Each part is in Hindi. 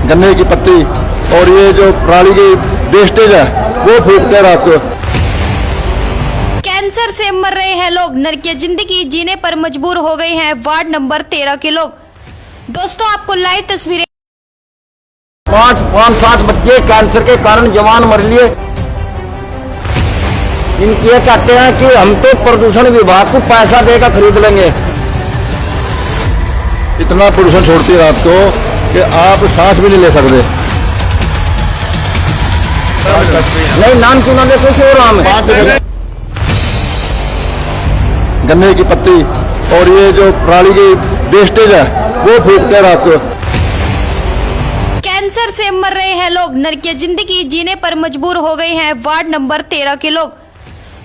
गन्ने की पत्ती और ये जो पराली की वेस्टेज है वो फूकते हैं रात को। कैंसर से मर रहे हैं लोग, नरकीय जिंदगी जीने पर मजबूर हो गए हैं वार्ड नंबर 13 के लोग। दोस्तों आपको लाइव तस्वीरें। 5-7 बच्चे कैंसर के कारण जवान मर लिए। इनके कहते हैं कि हम तो प्रदूषण विभाग को पैसा देकर खरीद लेंगे। इतना प्रदूषण छोड़ती है रात को कि आप सांस भी नहीं ले सकते। नहीं नाम क्यों ना ले, कुछ और नाम है। गन्ने की पत्ती और ये जो पराली की वेस्टेज है वो फूकते हैं रात को। कैंसर से मर रहे हैं लोग, नरकीय जिंदगी जीने पर मजबूर हो गए हैं वार्ड नंबर 13 के लोग।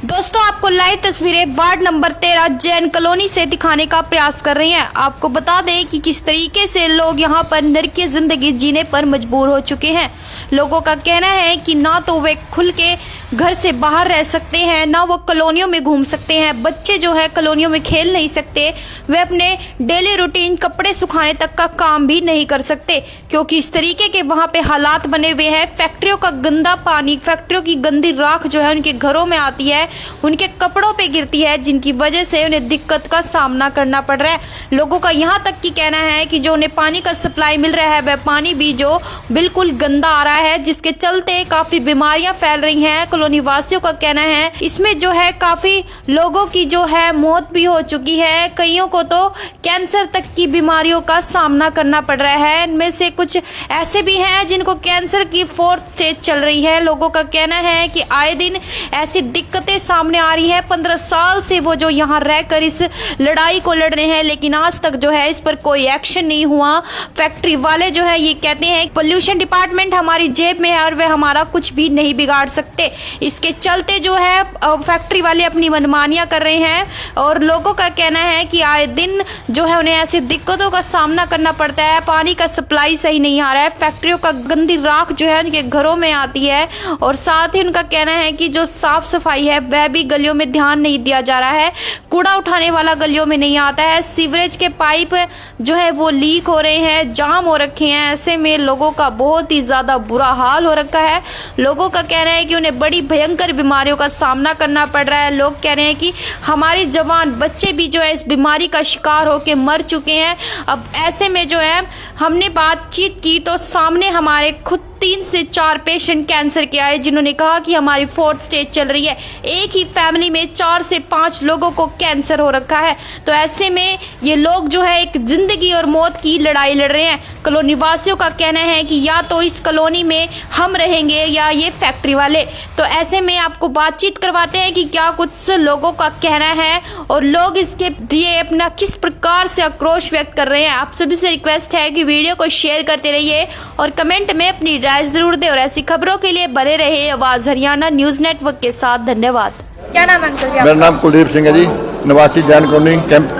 दोस्तों आपको लाइव तस्वीरें वार्ड नंबर 13 जैन कॉलोनी से दिखाने का प्रयास कर रही हैं। आपको बता दें कि किस तरीके से लोग यहां पर नरकीय जिंदगी जीने पर मजबूर हो चुके हैं। लोगों का कहना है कि ना तो वे खुल के घर से बाहर रह सकते हैं, ना वो कॉलोनियों में घूम सकते हैं। बच्चे जो है कॉलोनियों में खेल नहीं सकते, वे अपने डेली रूटीन कपड़े सुखाने तक का काम भी नहीं कर सकते, क्योंकि इस तरीके के वहां पे हालात बने हुए हैं। फैक्ट्रियों का गंदा पानी, फैक्ट्रियों की गंदी राख जो है उनके घरों में आती है, उनके कपड़ों पे गिरती है, जिनकी वजह से उन्हें दिक्कत का सामना करना पड़ रहा है। लोगों का यहाँ तक कि कहना है कि जो उन्हें पानी का सप्लाई मिल रहा है वह पानी भी जो बिल्कुल गंदा आ रहा है, जिसके चलते काफी बीमारियां फैल रही हैं। कॉलोनी वासियों का कहना है इसमें जो है काफी लोगों की जो है मौत भी हो चुकी है। कईयों को तो कैंसर तक की बीमारियों का सामना करना पड़ रहा है। इनमें से कुछ ऐसे भी हैं जिनको कैंसर की 4th स्टेज चल रही है। लोगों का कहना है कि आए दिन ऐसी दिक्कतें सामने आ रही है। 15 साल से वो जो यहाँ रहकर इस लड़ाई को लड़ रहे हैं, लेकिन आज तक जो है इस पर कोई एक्शन नहीं हुआ। फैक्ट्री वाले जो है ये कहते हैं पोल्यूशन डिपार्टमेंट हमारी जेब में है और वे हमारा कुछ भी नहीं बिगाड़ सकते। इसके चलते जो है फैक्ट्री वाले अपनी मनमानियां कर रहे हैं और लोगों का कहना है कि आए दिन जो है उन्हें ऐसी दिक्कतों का सामना करना पड़ता है। पानी का सप्लाई सही नहीं आ रहा है, फैक्ट्रियों का गंदी राख जो है उनके घरों में आती है और साथ ही उनका कहना है कि जो साफ सफाई है वह भी गलियों में ध्यान नहीं दिया जा रहा है। कूड़ा उठाने वाला गलियों में नहीं आता है। सीवरेज के पाइप जो है वो लीक हो रहे हैं, जाम हो रखे हैं। ऐसे में लोगों का बहुत ही ज्यादा बुरा हाल हो रखा है। लोगों का कहना है कि उन्हें बड़ी भयंकर बीमारियों का सामना करना पड़ रहा है। लोग कह रहे हैं कि हमारे जवान बच्चे भी जो है इस बीमारी का शिकार होकर मर चुके हैं। अब ऐसे में जो है हमने बातचीत की तो सामने हमारे खुद 3 से 4 पेशेंट कैंसर के आए, जिन्होंने कहा कि हमारी 4th स्टेज चल रही है। एक ही फैमिली में 4 से 5 लोगों को कैंसर हो रखा है। तो ऐसे में ये लोग जो है एक जिंदगी और मौत की लड़ाई लड़ रहे हैं। कॉलोनी वासियों का कहना है कि या तो इस कॉलोनी में हम रहेंगे या ये फैक्ट्री वाले। तो ऐसे में आपको बातचीत करवाते हैं कि क्या कुछ लोगों का कहना है और लोग इसके लिए अपना किस प्रकार से आक्रोश व्यक्त कर रहे हैं। आप सभी से रिक्वेस्ट है कि वीडियो को शेयर करते रहिए और कमेंट में अपनी राय जरूर दे और ऐसी खबरों के लिए बने रहे आवाज हरियाणा न्यूज नेटवर्क के साथ। धन्यवाद। क्या नाम है अंकल जी? मेरा नाम कुलदीप सिंह है जी, निवासी जैन कॉलोनी कैंप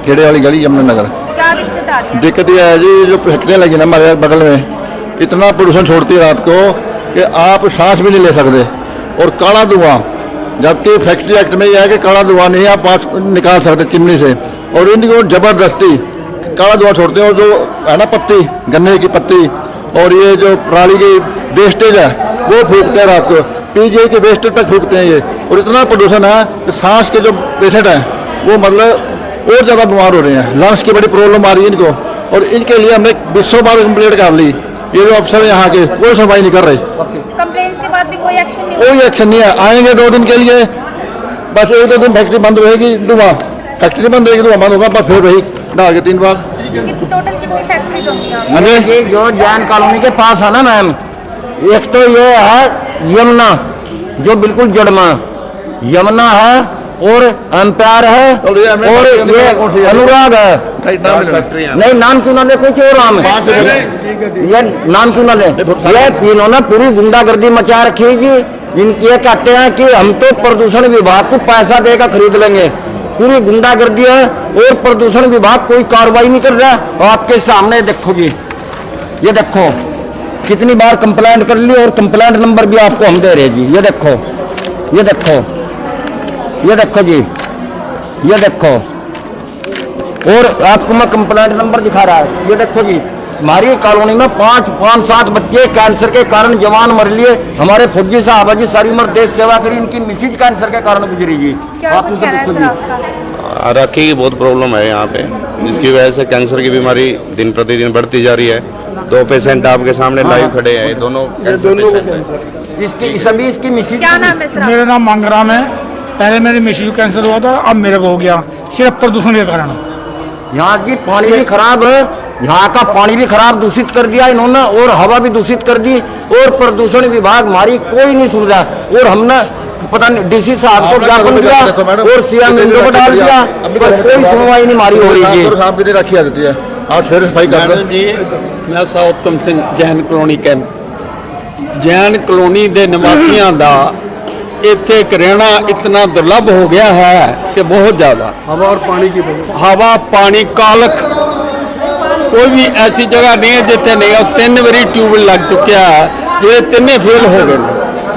खेड़े वाली गली यमुनानगर। क्या दिक्कत आ रही है? दिक्कत यह है जी, जो फैक्ट्रियाँ लगी ना हमारे बगल में, इतना प्रदूषण छोड़ती है रात को कि आप सांस भी नहीं ले सकते। और काला धुआं, जबकि फैक्ट्री एक्ट में यह है कि काला धुआं नहीं आप पास निकाल सकते चिमनी से, और इनको जबरदस्ती काला धुआं छोड़ते हैं। और जो है ना पत्ती, गन्ने की पत्ती और ये जो पराली की वेस्टेज है वो फूकते हैं रात को। पीजीआई के वेस्टेज तक फूकते हैं ये। और इतना प्रदूषण है कि सांस के जो पेशेंट हैं वो मतलब और ज़्यादा बीमार हो रहे हैं। लंग्स की बड़ी प्रॉब्लम आ रही है इनको, और इनके लिए हमने 200 बार कंप्लेंट कर ली। ये जो अफसर है यहाँ के कोई सुनवाई नहीं कर रहे। कंप्लेंट्स के बाद भी कोई एक्शन नहीं? कोई एक्शन नहीं है। आएंगे 2 दिन के लिए, बस 1-2 दिन फैक्ट्री बंद रहेगी, धुआं फैक्ट्री बंद रहेगी, धुआं बंद होगा, बस फिर वही डाल के 3 बार। टोटल कितनी फैक्ट्रीज होंगी यहाँ? ये जो जैन कॉलोनी के पास है ना मैम, एक तो ये है यमुना जो बिल्कुल जड़मा यमुना है, और एम्पायर है, और ये अनुराग है। नहीं नाम क्यों ना ले, कुछ और नाम है। ये नाम क्यों ना ले, ये तीनों ने पूरी गुंडागर्दी मचा रखी जी। इनके कहते हैं कि हम तो प्रदूषण विभाग को पैसा देकर खरीद लेंगे। पूरी गुंडागर्दी है और प्रदूषण विभाग कोई कार्रवाई नहीं कर रहा है। आपके सामने देखो जी, ये देखो कितनी बार कंप्लेंट कर ली और कंप्लेंट नंबर भी आपको हम दे रहे जी। ये देखो, ये देखो, ये देखो जी, ये देखो, और आपको मैं कंप्लेंट नंबर दिखा रहा है। ये देखो जी, हमारी कॉलोनी में पाँच सात बच्चे कैंसर के कारण जवान मर लिए। हमारे फौजी साहब जी सारी उम्र देश सेवा करी, इनकी मिसिज कैंसर के कारण गुजरी जी। आप इनसे पूछो जी। राखी की बहुत प्रॉब्लम है यहाँ पे, जिसकी वजह से कैंसर की बीमारी दिन प्रतिदिन बढ़ती जा रही है। 2 पेशेंट आपके सामने लाइव खड़े हैं, ये दोनों कैंसर। इसकी मिसिज। क्या नाम है सर? मेरा नाम मांगराम है। पहले मेरी मिसेज को कैंसर हुआ था, अब मेरे को हो गया, सिर्फ प्रदूषण के कारण। यहाँ की पानी भी खराब है, यहाँ का पानी भी खराब दूषित कर दिया इन्होंने, और हवा भी दूषित कर दी, और प्रदूषण विभाग हमारी कोई नहीं सुन रहा। और हमने पता नहीं डीसी साहब को ज्ञापन दिया और सीएम इंदो को डाल दिया, पर कोई सुनवाई नहीं हमारी हो रही है। रखी जाती है और फिर सफाई कर दो जी। मैं उत्तम Singh Jain colony camp, Jain colony के निवासियों का इत्थे रहना इतना दुर्लभ हो गया है कि बहुत ज़्यादा। हवा और पानी की हवा पानी कालख, कोई भी ऐसी जगह नहीं है जितने नहीं। और 3 बारी ट्यूबवेल लग चुका है, जो 3 फेल हो गए।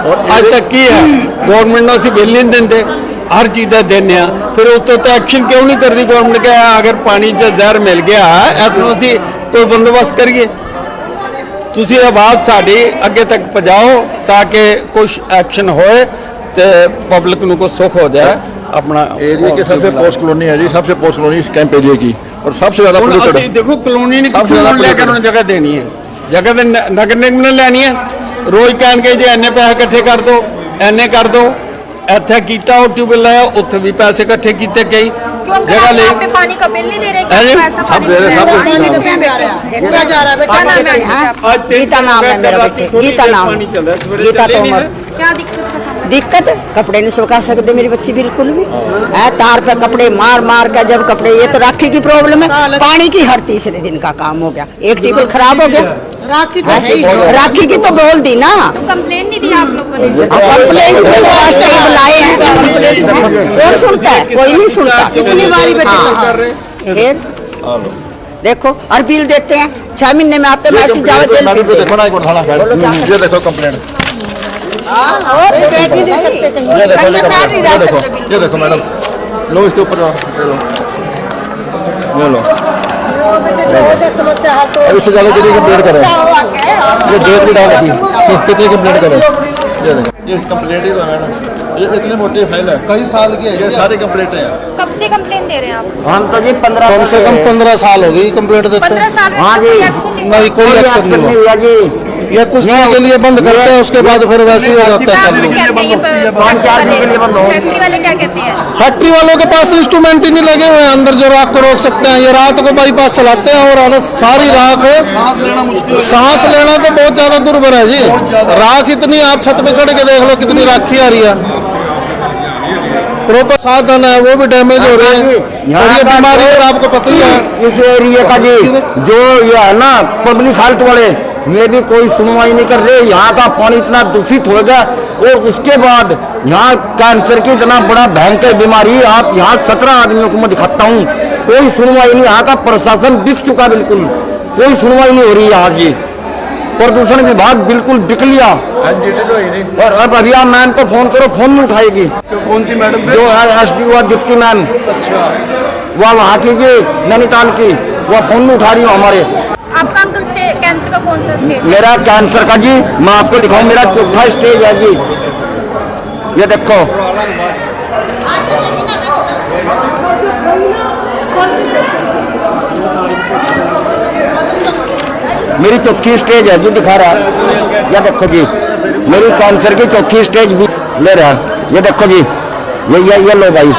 और अज तक की है गवर्नमेंट असी बिल नहीं देंगे, हर चीज़ का देने, फिर उस तो एक्शन क्यों नहीं करती गवर्नमेंट? के अगर पानी च जहर मिल गया ऐसा असी कोई बंदोबस्त करिए। तुसी आवाज़ साड़ी अगे तक पहुँचाओ ताकि कुछ एक्शन होए तो पब्लिक को कुछ सुख हो जाए। अपना एरिया के सबसे पोस्ट कॉलोनी है जी, सबसे पोस्ट कॉलोनी इस कैंप एरिया की, और सबसे ज्यादा polluted। देखो कॉलोनी ने लेकर उन्हें जगह देनी है, जगह तो नगर निगम ने लेनी है। रोज कहन के जी इन्ने पैसे इकट्ठे कर दो, इन्ने कर दो, इत्थे कीता वो ट्यूबवेल लाया, उत्थे भी पैसे इकट्ठे कीते कई जगह ले। पे पानी का बिल नहीं दे रहे? सब दे रहे, सब पूरा जा रहा है बेटा। नाम है गीता, नाम है मेरा बेटे, गीता नाम, गीता तोमर। क्या दिक्कत है? दिक्कत कपड़े नहीं सुखा सकते मेरी बच्ची बिल्कुल भी है, तार पे कपड़े मार मार कर जब कपड़े, ये तो राखी की प्रॉब्लम है। पानी की हर तीसरे दिन का काम हो गया, एक टेबल खराब हो गया। राखी तो है ही, राखी की तो बोल दी ना। तो कंप्लेन नहीं दिया आप लोगों ने? कंप्लेन बुलाए हैं, कौन सुनता है? कोई नहीं सुनता। कितनी बारी बेटे फिर देखो, और बिल देते हैं 6 महीने में आते मैसेज जाओ जेल। देखो ना, एक मिनट थाना फैल, ये देखो कंप्लेंट, बैठ ही नहीं सकते कहीं, ये देखो मैडम, लो इसके ऊपर ले लो। समस्या अब इससे ज़्यादा कितनी कंप्लेंट करें? ये डेट भी डाल दी, कितनी कंप्लेंट करें? ये देखो, ये कंप्लेंट ही तो है मैडम, ये इतनी मोटी फाइल है, कई साल की है, ये सारी कंप्लेंटें हैं। कब से कंप्लेन दे रहे हैं आप? हम तो जी 15 कम से कम 15 साल हो गई कंप्लेंट देते 15 साल में हाँ कोई जी। एक्शन नहीं? नहीं, कोई एक्शन नहीं हुआ जी। ये कुछ दिन के लिए बंद करते हैं, उसके बाद फिर वैसे ही हो जाता है चालू। फैक्ट्री वाले क्या कहते हैं? फैक्ट्री वालों के पास इंस्ट्रूमेंट ही नहीं लगे हुए हैं अंदर जो राख को रोक सकते हैं। ये रात को बाईपास चलाते हैं और सारी राख है, सांस लेना तो बहुत ज्यादा दुर्भर है जी। राख इतनी, आप छत पे चढ़ के देख लो कितनी राखी आ रही है, प्रॉपर साधन है वो भी डैमेज हो रहे हैं, और ये बीमारी तो आपको पता ही है। इस एरिया का जी जो ये है ना पब्लिक हेल्थ वाले, ये भी कोई सुनवाई नहीं कर रहे। यहाँ का पानी इतना दूषित हो गया, और उसके बाद यहाँ कैंसर की इतना बड़ा भयंकर बीमारी, आप यहाँ 17 आदमियों को मैं दिखाता हूँ, कोई सुनवाई नहीं। यहाँ का प्रशासन बिक चुका, बिल्कुल कोई सुनवाई नहीं हो रही यहाँ की। प्रदूषण विभाग बिल्कुल बिक लिया, और अब अभी आप मैम को फोन करो, फोन नहीं उठाएगी। कौन सी मैडम? जो है एसपी हुआ डिप्टी मैम, अच्छा, वह वहाँ की नैनीताल की, वह फोन नहीं उठा रही हो हमारे। आपका अंकल कैंसर का कौन सा स्टेज? मेरा कैंसर का जी मैं आपको दिखाऊं, मेरा 4था स्टेज है जी। ये देखो, मेरी 4थी स्टेज है जी, दिखा रहा है। ये देखो जी, मेरी कैंसर की 4थी स्टेज भी ले रहा है। ये देखो जी, ये लो भाई,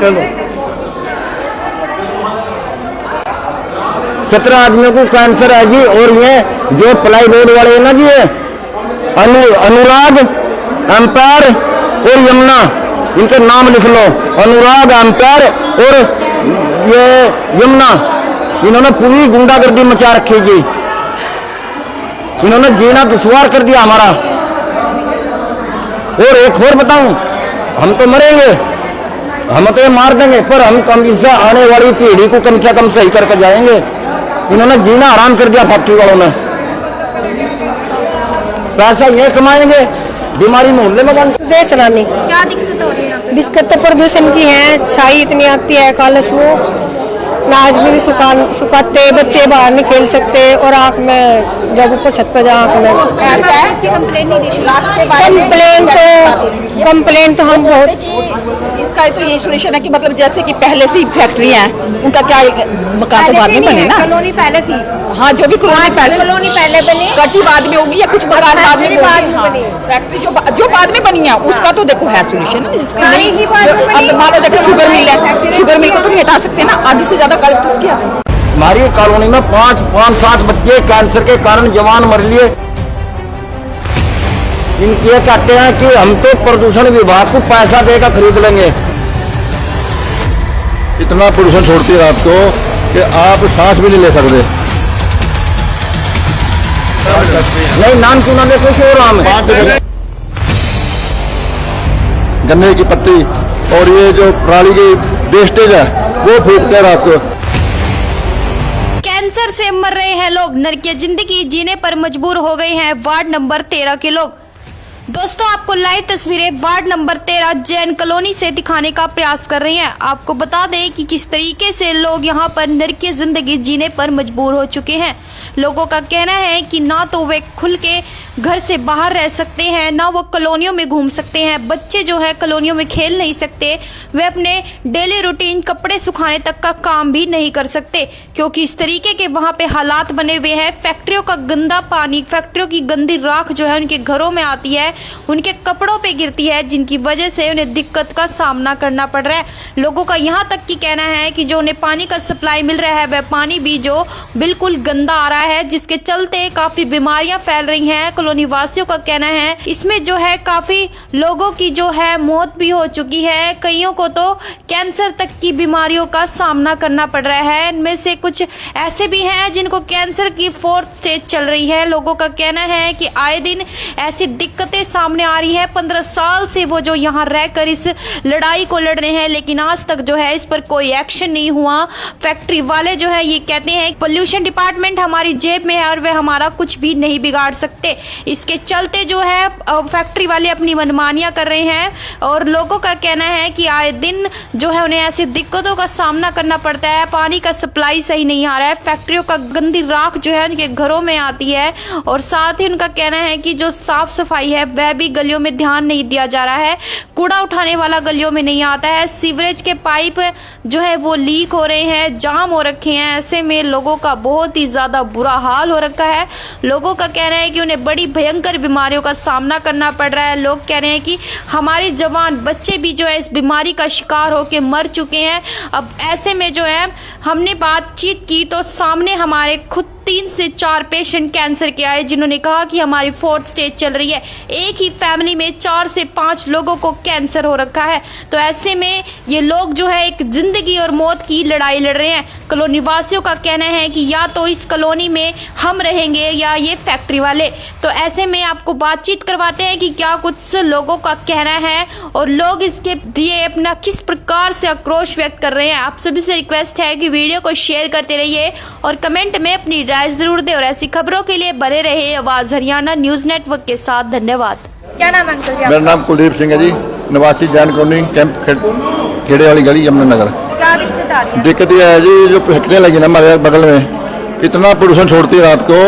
चलो 17 आदमियों को कैंसर है जी। और ये जो प्लाई बोर्ड वाले हैं ना जी, अनुराग, एम्पायर और यमुना, इनके नाम लिख लो। अनुराग, एम्पायर और ये यमुना, इन्होंने पूरी गुंडागर्दी मचा रखी जी। इन्होंने जीना दुश्वार कर दिया हमारा। और एक और बताऊं, हम तो मरेंगे, हम तो ये मार देंगे, पर हम कम इससे आने वाली पीढ़ी को कम से कम सही करके जाएंगे। इन्होंने जीना आराम कर दिया फैक्ट्री वालों ने। पैसा ये कमाएंगे, बीमारी मोहल्ले में बन। देश रानी, क्या दिक्कत हो रही है यहाँ पे? दिक्कत तो प्रदूषण की है, छाई इतनी आती है, कालस वो अनाज में भी सुखाते, बच्चे बाहर नहीं खेल सकते और आँख में जब ऊपर छत पर जाओ आँख में ऐसा है कि कंप्लेन नहीं देती। कंप्लेन तो हम बहुत इसका तो ये सोल्यूशन है कि मतलब जैसे कि पहले से ही फैक्ट्री है, उनका क्या मकान तो बाद में बने ना। कॉलोनी पहले थी, हाँ, जो भी कॉलोनी पहले बनी, कटी बाद में होगी या कुछ मकान बाद में बनी, फैक्ट्री जो बाद में बनी है उसका तो देखो है सोल्यूशन, जिसकी नहीं अब मान लो देखो शुगर मिल है, शुगर मिल को तो नहीं हटा सकते ना, आधी से ज्यादा कलेक्ट उसकी हमारी कॉलोनी में 5-7 बच्चे कैंसर के कारण जवान मर लिए। इनके कहते हैं कि हम तो प्रदूषण विभाग को पैसा देकर खरीद लेंगे। इतना प्रदूषण छोड़ती है रात को कि आप सांस भी नहीं ले सकते। नहीं, नाम क्यों ना ले, कुछ और नाम है। गन्ने की पत्ती और ये जो पराली की वेस्टेज है वो फूकते हैं रात को। कैंसर से मर रहे हैं लोग, नरकीय जिंदगी जीने पर मजबूर हो गए हैं वार्ड नंबर 13 के लोग। दोस्तों, आपको लाइव तस्वीरें वार्ड नंबर 13 जैन कॉलोनी से दिखाने का प्रयास कर रहे हैं। आपको बता दें कि किस तरीके से लोग यहां पर नरकीय जिंदगी जीने पर मजबूर हो चुके हैं। लोगों का कहना है कि ना तो वे खुल के घर से बाहर रह सकते हैं, ना वो कॉलोनियों में घूम सकते हैं। बच्चे जो है कॉलोनियों में खेल नहीं सकते, वे अपने डेली रूटीन कपड़े सुखाने तक का काम भी नहीं कर सकते, क्योंकि इस तरीके के वहां पे हालात बने हुए हैं। फैक्ट्रियों का गंदा पानी, फैक्ट्रियों की गंदी राख जो है उनके घरों में आती है, उनके कपड़ों पे गिरती है, जिनकी वजह से उन्हें दिक्कत का सामना करना पड़ रहा है। लोगों का यहाँ तक की कहना है कि जो उन्हें पानी का सप्लाई मिल रहा है वह पानी भी जो बिल्कुल गंदा आ रहा है, जिसके चलते काफी बीमारियां फैल रही हैं। कॉलोनी वासियों का कहना है इसमें जो है काफी लोगों की जो है मौत भी हो चुकी है, कईयों को तो कैंसर तक की बीमारियों का सामना करना पड़ रहा है। इनमें से कुछ ऐसे भी हैं जिनको कैंसर की 4th स्टेज चल रही है। लोगों का कहना है कि आए दिन ऐसी दिक्कतें सामने आ रही है। 15 साल से वो जो यहाँ रहकर इस लड़ाई को लड़ रहे हैं, लेकिन आज तक जो है इस पर कोई एक्शन नहीं हुआ। फैक्ट्री वाले जो है ये कहते हैं पोल्यूशन डिपार्टमेंट हमारी जेब में है और वे हमारा कुछ भी नहीं बिगाड़ सकते। इसके चलते जो है फैक्ट्री वाले अपनी मनमानियां कर रहे हैं और लोगों का कहना है कि आए दिन जो है उन्हें ऐसी दिक्कतों का सामना करना पड़ता है। पानी का सप्लाई सही नहीं आ रहा है, फैक्ट्रियों का गंदी राख जो है उनके घरों में आती है और साथ ही उनका कहना है कि जो साफ सफाई है वह भी गलियों में ध्यान नहीं दिया जा रहा है। कूड़ा उठाने वाला गलियों में नहीं आता है, सीवरेज के पाइप जो है वो लीक हो रहे हैं, जाम हो रखे हैं। ऐसे में लोगों का बहुत ही ज्यादा बुरा हाल हो रखा है। लोगों का कहना है कि उन्हें बड़ी भयंकर बीमारियों का सामना करना पड़ रहा है। लोग कह रहे हैं कि हमारे जवान बच्चे भी जो है इस बीमारी का शिकार होकर मर चुके हैं। अब ऐसे में जो है हमने बातचीत की तो सामने हमारे खुद 3 से 4 पेशेंट कैंसर के आए, जिन्होंने कहा कि हमारी 4th स्टेज चल रही है। एक ही फैमिली में 4 से 5 लोगों को कैंसर हो रखा है। तो ऐसे में ये लोग जो है एक जिंदगी और मौत की लड़ाई लड़ रहे हैं। कॉलोनी वासियों का कहना है कि या तो इस कॉलोनी में हम रहेंगे या ये फैक्ट्री वाले। तो ऐसे में आपको बातचीत करवाते हैं कि क्या कुछ लोगों का कहना है और लोग इसके लिए अपना किस प्रकार से आक्रोश व्यक्त कर रहे हैं। आप सभी से रिक्वेस्ट है कि वीडियो को शेयर करते रहिए और कमेंट में अपनी राय जरूर दें और ऐसी खबरों के लिए बने रहे आवाज हरियाणा न्यूज नेटवर्क के साथ। धन्यवाद। क्या नाम है अंकल जी? मेरा नाम कुलदीप सिंह है जी, निवासी जैन कॉलोनी कैंप खेड़े वाली गली यमुनानगर। क्या दिक्कत आ रही है? दिक्कत यह है जी, जो फैक्ट्रियाँ लगी ना हमारे बगल में, इतना प्रदूषण छोड़ती है रात को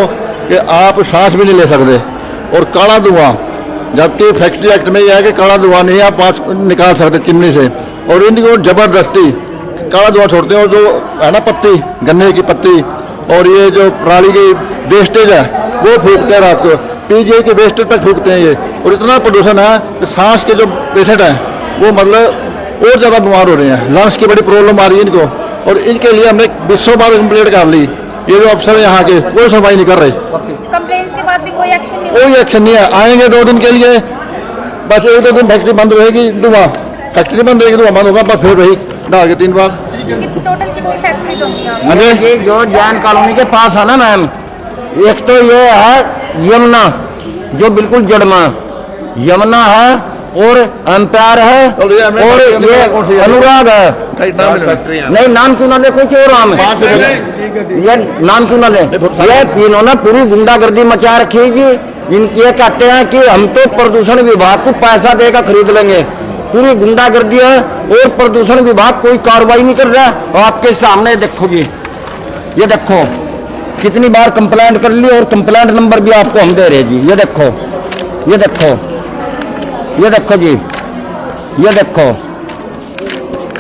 कि आप सांस भी नहीं ले सकते और काला धुआं, जबकि फैक्ट्री एक्ट में यह है कि काला धुआं नहीं आप पास निकाल सकते चिमनी से, और इनको जबरदस्ती काला धुआं छोड़ते हैं। और जो है ना पत्ती, गन्ने की पत्ती और ये जो पराली की वेस्टेज है वो फूकते हैं रात को, पीजीआई के वेस्टेज तक फूकते हैं ये। और इतना प्रदूषण है कि सांस के जो पेशेंट हैं वो मतलब और ज़्यादा बीमार हो रहे हैं, लंग्स की बड़ी प्रॉब्लम आ रही है इनको। और इनके लिए हमने 20 बार कंप्लेंट कर ली, ये जो अफसर है यहाँ के कोई सुनवाई नहीं कर रहे। कंप्लेंट्स के बाद भी कोई एक्शन नहीं? कोई एक्शन नहीं है। आएंगे 2 दिन के लिए, बस 1-2 दिन फैक्ट्री बंद रहेगी, धुआं फैक्ट्री बंद रहेगी, धुआं बंद होगा, बस फिर रही डाल के 3 बार। टोटल कितनी फैक्ट्रीज होंगी? ये जो जैन कॉलोनी के पास है ना मैम, एक तो ये है यमुना जो बिल्कुल जड़मा यमुना है और एम्पायर है और ये अनुराग है। नहीं, नाम क्यों ना ले, कुछ और नाम है, ये नाम क्यों ना ले। ये तीनों ने पूरी गुंडागर्दी मचा रखी जी। इनके कहते हैं कि हम तो प्रदूषण विभाग को पैसा देकर खरीद लेंगे। पूरी गुंडागर्दी है और प्रदूषण विभाग कोई कार्रवाई नहीं कर रहा है। और आपके सामने देखो जी, ये देखो कितनी बार कंप्लेंट कर ली और कंप्लेंट नंबर भी आपको हम दे रहे हैं जी। ये देखो, ये देखो, ये देखो जी, ये देखो,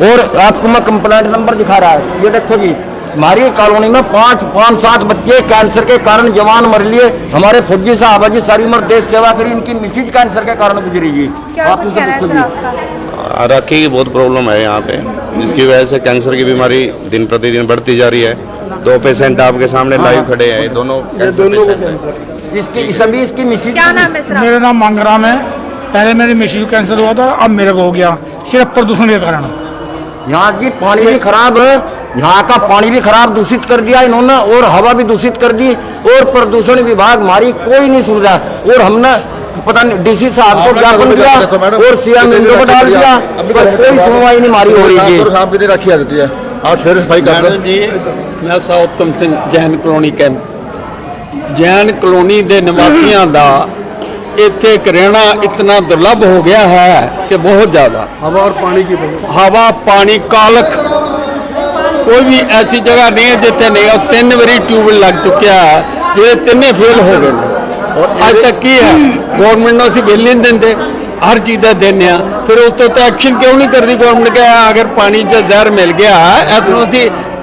और आपको मैं कंप्लेंट नंबर दिखा रहा है। ये देखो जी, हमारी कॉलोनी में 5-7 बच्चे कैंसर के कारण जवान मर लिए। हमारे फौजी साहब जी सारी उम्र देश सेवा करी, उनकी मिसेज कैंसर के कारण गुजरी जी। आप इनसे पूछो जी। राखी की बहुत प्रॉब्लम है यहाँ पे, जिसकी वजह से कैंसर की बीमारी दिन प्रतिदिन बढ़ती जा रही है। 2 पेशेंट आपके सामने लाइव खड़े हैं, ये दोनों कैंसर। इसकी सभी इसकी मिसेज। क्या नाम है सर? मेरा नाम मांगराम है। पहले मेरी मिसेज कैंसर हुआ था, अब मेरे को हो गया, सिर्फ प्रदूषण के कारण। यहाँ की पानी भी खराब है, यहाँ का पानी भी खराब दूषित कर दिया इन्होंने, और हवा भी दूषित कर दी, और प्रदूषण विभाग हमारी कोई नहीं सुन रहा। और हमने पता नहीं डीसी साहब को ज्ञापन दिया और सीएम इंदो को डाल दिया, पर कोई सुनवाई नहीं हमारी हो रही है। साहब कितनी राखी आ जाती है और फिर सफाई कर दो जी। मैं उत्तम Singh Jain colony camp, Jain colony के निवासियों का इतने रहना इतना दुर्लभ हो गया है कि बहुत ज़्यादा। हवा और पानी की हवा पानी कालख, कोई भी ऐसी जगह नहीं है जितने नहीं। और 3 बारी ट्यूबवेल लग चुका है, जो 3 फेल हो गए। और अज तक की है गवर्नमेंट ने बिल नहीं देंगे, हर चीज़ का देने, फिर उस तो एक्शन क्यों नहीं करती गवर्नमेंट? के अगर पानी च जहर मिल गया ऐसा असं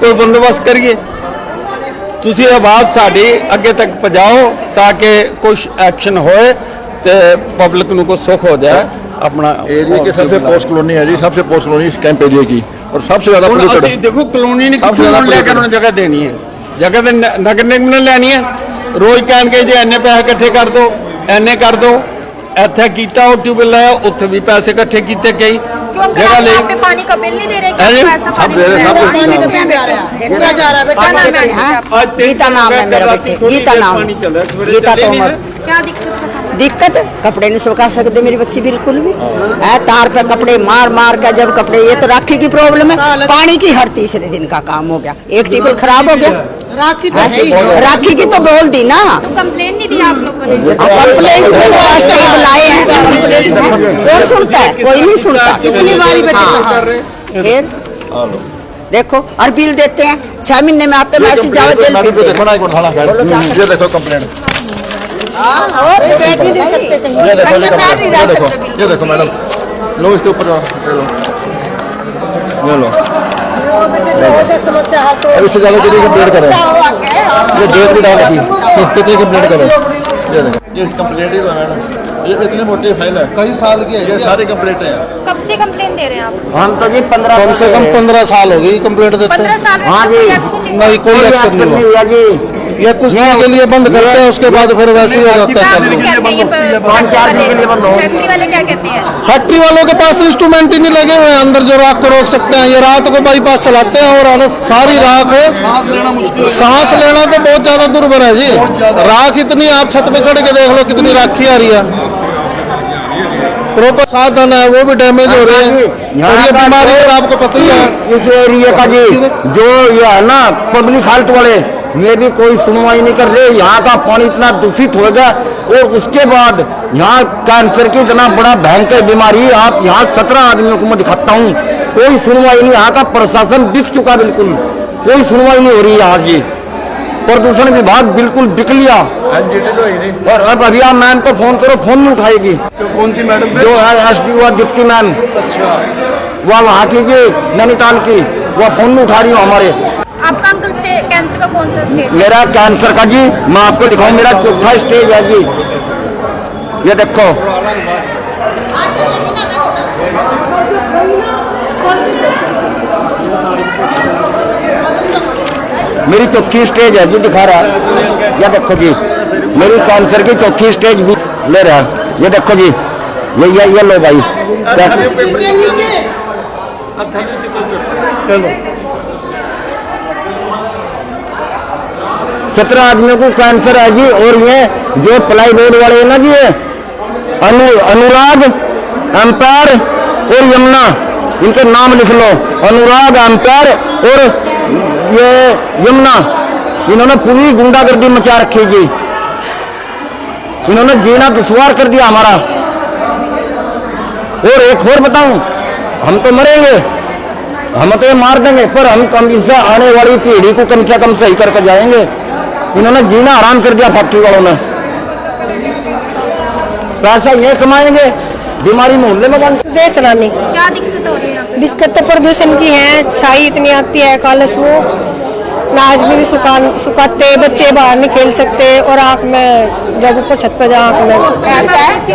कोई बंदोबस्त करिए। तुसी आवाज़ साड़ी अगे तक पहुँचाओ ताकि कुछ एक्शन होए तो पब्लिक को कुछ सुख हो जाए। अपना एरिया के सबसे पोस्ट कॉलोनी है जी, सबसे पोस्ट कॉलोनी इस कैंप एरिया की, और सबसे ज्यादा polluted। देखो कॉलोनी ने लेकर उन्हें जगह देनी है, जगह तो नगर निगम ने लेनी है। रोज कह जी इन्ने पैसे इकट्ठे कर दो, इन्ने कर दो, इतने किया वो ट्यूबवेल लाया, उत्थे भी पैसे इकट्ठे किए कई जगह ले। पानी का बिल नहीं दे रहे? गीता नाम है मेरा बेटे, गीता नाम, गीता तोमर। क्या दिक्कत? दिक्कत कपड़े नहीं सुखा सकते मेरी बच्ची बिल्कुल भी है, तार पे कपड़े मार मार कर जब कपड़े, ये तो राखी की प्रॉब्लम है, पानी की हर तीसरे दिन का काम हो गया। एक टिकल खराब हो गया, राखी तो है ही, राखी की तो बोल दी ना। तो कंप्लेन नहीं दिया आप लोगों ने? कंप्लेन बुलाए हैं, कौन सुनता है? कोई नहीं सुनता। कितनी बारी फिर देखो, और बिल देते हैं 6 महीने में आते मैसेज जाओ जेल। ये देखो कंप्लेंट, बैठ नहीं सकते कहीं, ये देखो मैडम, लो इसके ऊपर ले लो, अब इससे ज्यादा कितनी कंप्लेंट करें? ये डेट भी डाल रखी, कितनी कंप्लेंट करें? ये देखो, ये कंप्लेंट ही है मैडम, ये इतनी मोटी फाइल है, कई साल की है, ये सारी कंप्लेंट है। कब से कंप्लेन दे रहे हैं आप? हम तो जी 15 कम से कम 15 साल हो गई कंप्लेंट देते। 15 साल में हाँ कोई जी। एक्शन नहीं? नहीं, कोई एक्शन नहीं हुआ जी। ये कुछ दिन के लिए बंद करते हैं, उसके बाद फिर वैसे ही हो जाता है चालू। फैक्ट्री वाले क्या कहते हैं? फैक्ट्री वालों के पास इंस्ट्रूमेंट ही नहीं लगे हुए हैं अंदर जो राख को रोक सकते हैं। ये रात को बाईपास चलाते हैं और सारी राख है, सांस लेना तो बहुत ज्यादा दुर्भर है जी। राख इतनी, आप छत पे चढ़ के देख लो कितनी राखी आ रही है, प्रॉपर साधन है वो भी डैमेज हो रहे हैं, और ये बीमारी तो आपको पता ही है। इस एरिया का जी जो ये है ना पब्लिक हेल्थ वाले, ये भी कोई सुनवाई नहीं कर रहे। यहाँ का पानी इतना दूषित हो गया, और उसके बाद यहाँ कैंसर की इतना बड़ा भयंकर बीमारी, आप यहाँ 17 आदमियों को मैं दिखाता हूँ, कोई सुनवाई नहीं। यहाँ का प्रशासन बिक चुका, बिल्कुल कोई सुनवाई नहीं हो रही यहाँ जी। प्रदूषण विभाग बिल्कुल बिक लिया, और अब अभी आप मैम को फोन करो, फोन नहीं उठाएगी। कौन सी मैडम? जो है एसपी और डिप्टी मैम, अच्छा, वह वहाँ की नैनीताल की, वह फोन नहीं उठा रही हो हमारे। आपका अंकल कैंसर का कौन सा स्टेज? मेरा कैंसर का जी मैं आपको दिखाऊं, मेरा 4था स्टेज है जी। ये देखो, मेरी 4थी स्टेज है जी, दिखा रहा है। ये देखो जी, मेरी कैंसर की 4थी स्टेज भी ले रहा है। ये देखो जी, ये लो भाई, चलो 17 आदमियों को कैंसर है जी। और ये जो प्लाई बोर्ड वाले हैं ना जी, अनुराग, एम्पायर और यमुना, इनके नाम लिख लो। अनुराग, एम्पायर और ये यमुना, इन्होंने पूरी गुंडागर्दी मचा रखी जी, इन्होंने जीना दुश्वार कर दिया हमारा। और एक और बताऊं, हम तो मरेंगे, हम तो ये मार देंगे, पर हम कम इससे आने वाली पीढ़ी को कम से कम सही करके जाएंगे। इन्होंने जीना आराम कर दिया फैक्ट्री वालों ने। पैसा ये कमाएंगे, बीमारी मोहल्ले में बन। देश चलाने क्या दिक्कत हो रही है? दिक्कत तो प्रदूषण की है, छाई इतनी आती है, कालस वो नाच भी सुखाते, बच्चे बाहर नहीं खेल सकते, और आँख में जब ऊपर छत पे जा आँख में ऐसा है कि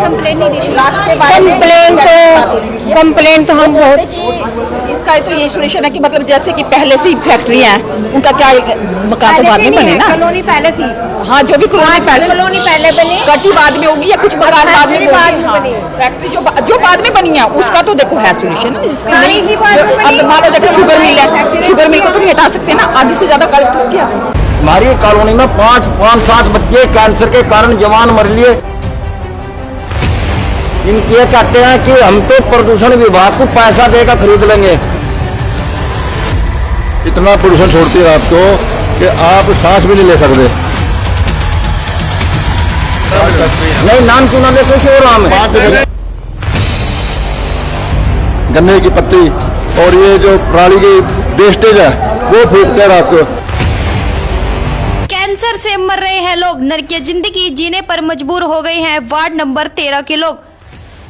कंप्लेन तो हम बहुत इसका तो ये सोल्यूशन है कि मतलब जैसे कि पहले से ही फैक्ट्रियाँ हैं, उनका क्या मकान तो बाद में बने ना। कॉलोनी पहले थी, हाँ, जो भी कॉलोनी पहले बनी, कटी बाद में होगी या कुछ मकान बाद में बनी। फैक्ट्री जो बाद में बनी है उसका तो देखो है सोल्यूशन। अब मान लो देखो शुगर मिल है, शुगर मिल को तो नहीं हटा सकते ना, आधी से ज्यादा कलेक्ट किया। हमारी कॉलोनी में 5-7 बच्चे कैंसर के कारण जवान मर लिए। इनके कहते हैं कि हम तो प्रदूषण विभाग को पैसा देकर खरीद लेंगे। इतना प्रदूषण छोड़ती है रात को कि आप सांस भी नहीं ले सकते। नहीं, नाम सुना दे कुछ और नाम है। गन्ने की पत्ती और ये जो पराली की वेस्टेज है वो फूकते हैं रात को। कैंसर से मर रहे हैं लोग, नरकीय जिंदगी जीने पर मजबूर हो गए हैं वार्ड नंबर 13 के लोग।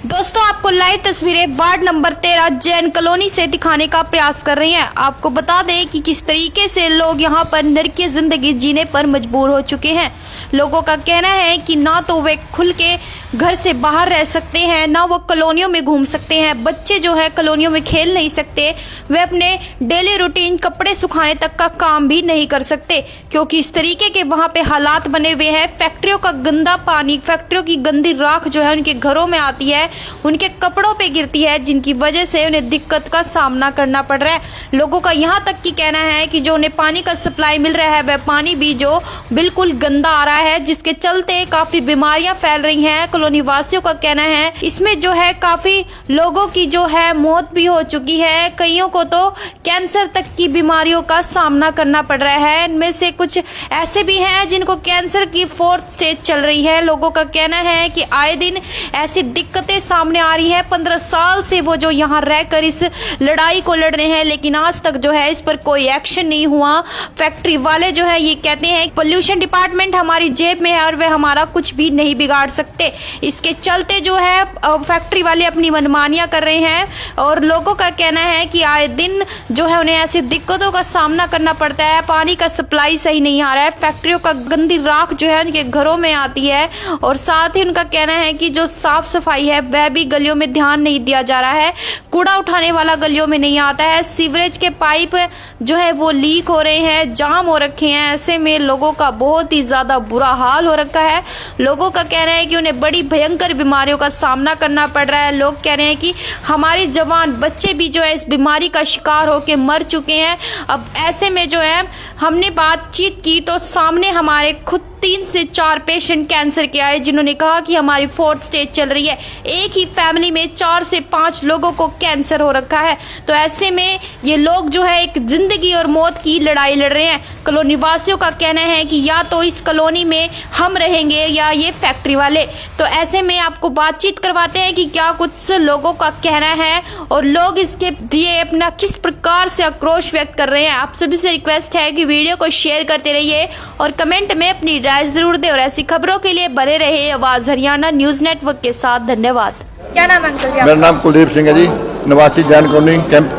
दोस्तों, आपको लाइव तस्वीरें वार्ड नंबर 13 जैन कॉलोनी से दिखाने का प्रयास कर रही हैं। आपको बता दें कि किस तरीके से लोग यहां पर नरकीय जिंदगी जीने पर मजबूर हो चुके हैं। लोगों का कहना है कि ना तो वे खुल के घर से बाहर रह सकते हैं, ना वो कॉलोनियों में घूम सकते हैं। बच्चे जो है कॉलोनियों में खेल नहीं सकते, वे अपने डेली रूटीन कपड़े सुखाने तक का काम भी नहीं कर सकते, क्योंकि इस तरीके के वहां पे हालात बने हुए हैं। फैक्ट्रियों का गंदा पानी, फैक्ट्रियों की गंदी राख जो है उनके घरों में आती है, उनके कपड़ों पे गिरती है, जिनकी वजह से उन्हें दिक्कत का सामना करना पड़ रहा है। लोगों का यहाँ तक कि कहना है कि जो उन्हें पानी का सप्लाई मिल रहा है वह पानी भी जो बिल्कुल गंदा आ रहा है, जिसके चलते काफी बीमारियां फैल रही हैं। कॉलोनी वासियों का कहना है इसमें जो है काफी लोगों की जो है मौत भी हो चुकी है, कईयों को तो कैंसर तक की बीमारियों का सामना करना पड़ रहा है। इनमें से कुछ ऐसे भी हैं जिनको कैंसर की 4th स्टेज चल रही है। लोगों का कहना है कि आए दिन ऐसी दिक्कतें सामने आ रही है। 15 साल से वो जो यहाँ रहकर इस लड़ाई को लड़ रहे हैं, लेकिन आज तक जो है इस पर कोई एक्शन नहीं हुआ। फैक्ट्री वाले जो है ये कहते हैं पोल्यूशन डिपार्टमेंट हमारी जेब में है और वे हमारा कुछ भी नहीं बिगाड़ सकते। इसके चलते जो है फैक्ट्री वाले अपनी मनमानियां कर रहे हैं और लोगों का कहना है कि आए दिन जो है उन्हें ऐसी दिक्कतों का सामना करना पड़ता है। पानी का सप्लाई सही नहीं आ रहा है, फैक्ट्रियों का गंदी राख जो है उनके घरों में आती है, और साथ ही उनका कहना है कि जो साफ सफाई है वह भी गलियों में ध्यान नहीं दिया जा रहा है। कूड़ा उठाने वाला गलियों में नहीं आता है, सीवरेज के पाइप जो है वो लीक हो रहे हैं, जाम हो रखे हैं। ऐसे में लोगों का बहुत ही ज्यादा बुरा हाल हो रखा है। लोगों का कहना है कि उन्हें बड़ी भयंकर बीमारियों का सामना करना पड़ रहा है। लोग कह रहे हैं कि हमारे जवान बच्चे भी जो है इस बीमारी का शिकार होकर मर चुके हैं। अब ऐसे में जो है हमने बातचीत की तो सामने हमारे खुद 3 से 4 पेशेंट कैंसर के आए, जिन्होंने कहा कि हमारी 4th स्टेज चल रही है। एक ही फैमिली में 4 से 5 लोगों को कैंसर हो रखा है। तो ऐसे में ये लोग जो है एक जिंदगी और मौत की लड़ाई लड़ रहे हैं। कॉलोनी वासियों का कहना है कि या तो इस कॉलोनी में हम रहेंगे या ये फैक्ट्री वाले। तो ऐसे में आपको बातचीत करवाते हैं कि क्या कुछ लोगों का कहना है और लोग इसके लिए अपना किस प्रकार से आक्रोश व्यक्त कर रहे हैं। आप सभी से रिक्वेस्ट है कि वीडियो को शेयर करते रहिए और कमेंट में अपनी राय जरूर दें, और ऐसी खबरों के लिए बने रहे आवाज हरियाणा न्यूज नेटवर्क के साथ। धन्यवाद। क्या नाम है अंकल जी? मेरा नाम कुलदीप सिंह है जी, निवासी जैन कॉलोनी कैंप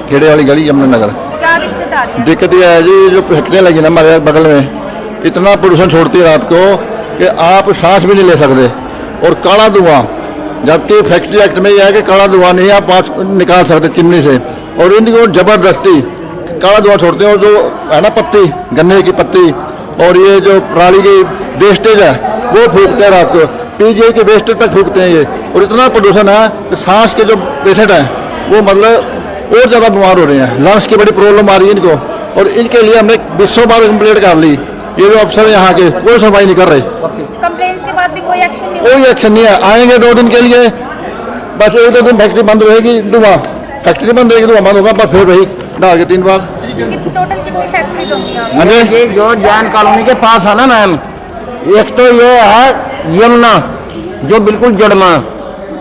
खेड़े वाली गली यमुनानगर। क्या दिक्कत आ रही है? दिक्कत यह है जी, जो फैक्ट्रियाँ लगी ना हमारे बगल में, इतना प्रदूषण छोड़ती है रात को कि आप सांस भी नहीं ले सकते, और काला धुआं, जबकि फैक्ट्री एक्ट में यह है कि काला धुआं नहीं आप पास निकाल सकते चिमनी से, और इनको जबरदस्ती काला धुआं छोड़ते हैं। और जो है ना पत्ती, गन्ने की पत्ती और ये जो पराली की वेस्टेज है वो फूकते हैं रात को, पीजीआई के वेस्टेज तक फूकते हैं ये। और इतना प्रदूषण है कि सांस के जो पेशेंट हैं वो मतलब और ज़्यादा बीमार हो रहे हैं, लंग्स की बड़ी प्रॉब्लम आ रही है इनको, और इनके लिए हमने 200 बार कंप्लेंट कर ली। ये जो अफसर यहाँ के कोई सुनवाई नहीं कर रहे। कंप्लेंट्स के बाद भी कोई एक्शन नहीं? कोई एक्शन नहीं है। आएंगे 2 दिन के लिए, बस 1-2 दिन फैक्ट्री बंद रहेगी, धुआं फैक्ट्री बंद रहेगी, धुआं बंद होगा, बस फिर वही डाल के 3 बार। टोटल कितनी फैक्ट्रीज होंगी यहाँ? ये जो जैन कॉलोनी के पास है ना मैम, एक तो ये है यमुना जो बिल्कुल जड़ में,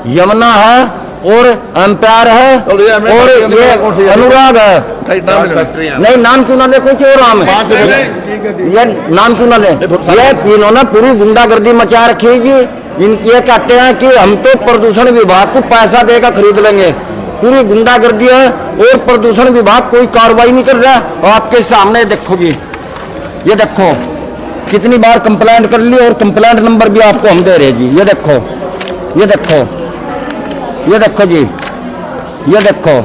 यमुना है, और एम्पायर है और ये हमें और कौन सी ये है? अनुराग है। नहीं नाम क्यों ना ले, कुछ और नाम है, ये नाम क्यों ना ले। ये इन्होंने पूरी गुंडागर्दी मचा रखी है जी। ये कहते हैं कि हम तो प्रदूषण विभाग को पैसा देकर खरीद लेंगे, पूरी गुंडागर्दी है और प्रदूषण विभाग कोई कार्रवाई नहीं कर रहा है। आपके सामने देखो जी, ये देखो कितनी बार कंप्लेंट कर ली और कंप्लेंट नंबर भी आपको हम दे रहे जी। ये देखो, ये देखो, ये देखो जी, ये देखो,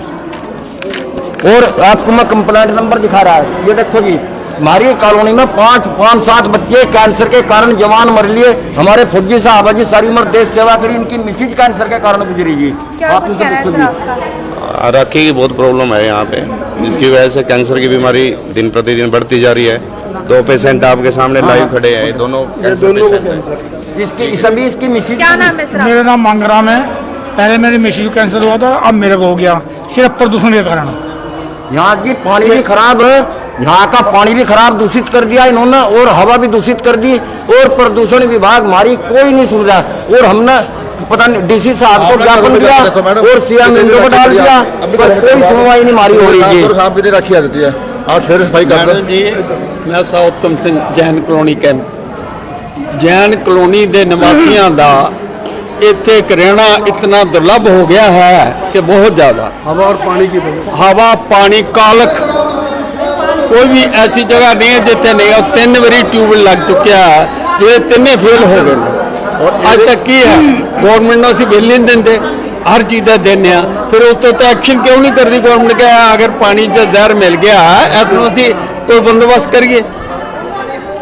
और आपको मैं कंप्लेंट नंबर दिखा रहा है। ये देखो जी, हमारी कॉलोनी में 5-7 बच्चे कैंसर के कारण जवान मर लिए। हमारे फौजी साहब जी सारी उम्र देश सेवा करी, इनकी मिसेज कैंसर के कारण गुजरी जी। आप इनसे पूछो जी। राखी की बहुत प्रॉब्लम है यहाँ पे, जिसकी वजह से कैंसर की बीमारी दिन प्रतिदिन बढ़ती जा रही है। 2 पेशेंट आपके सामने लाइव खड़े हैं, ये दोनों कैंसर। इसकी सभी इसकी मिसेज। क्या नाम है सर? मेरा नाम मांगराम है। पहले मेरी मिसेज को कैंसर हुआ था, अब मेरे को हो गया, सिर्फ प्रदूषण के कारण। यहाँ की पानी भी खराब है, यहाँ का पानी भी खराब दूषित कर दिया इन्होंने और हवा भी दूषित कर दी और प्रदूषण विभाग हमारी कोई नहीं सुन रहा। और हमने पता नहीं डीसी साहब को ज्ञापन दिया और सीएम इंदो को डाल दिया, कोई सुनवाई नहीं हमारी हो रही है। आप कितनी राखी आ जाती है, आप फिर सफाई कर मैडम जी, मैं उत्तम Singh Jain colony camp, Jain colony के निवासियों का इतने रहना इतना दुर्लभ हो गया है कि बहुत ज़्यादा। हवा और पानी की हवा पानी कालख, कोई भी ऐसी जगह नहीं है जितने नहीं। और 3 बारी ट्यूबवेल लग चुका है, जो 3 फेल हो गए। और अज तक की है गवर्नमेंट असी बिल नहीं देंगे, हर चीज़ का देने, फिर उस तो एक्शन क्यों नहीं करती गवर्नमेंट के। अगर पानी च जहर मिल गया ऐसा असी कोई बंदोबस्त करिए।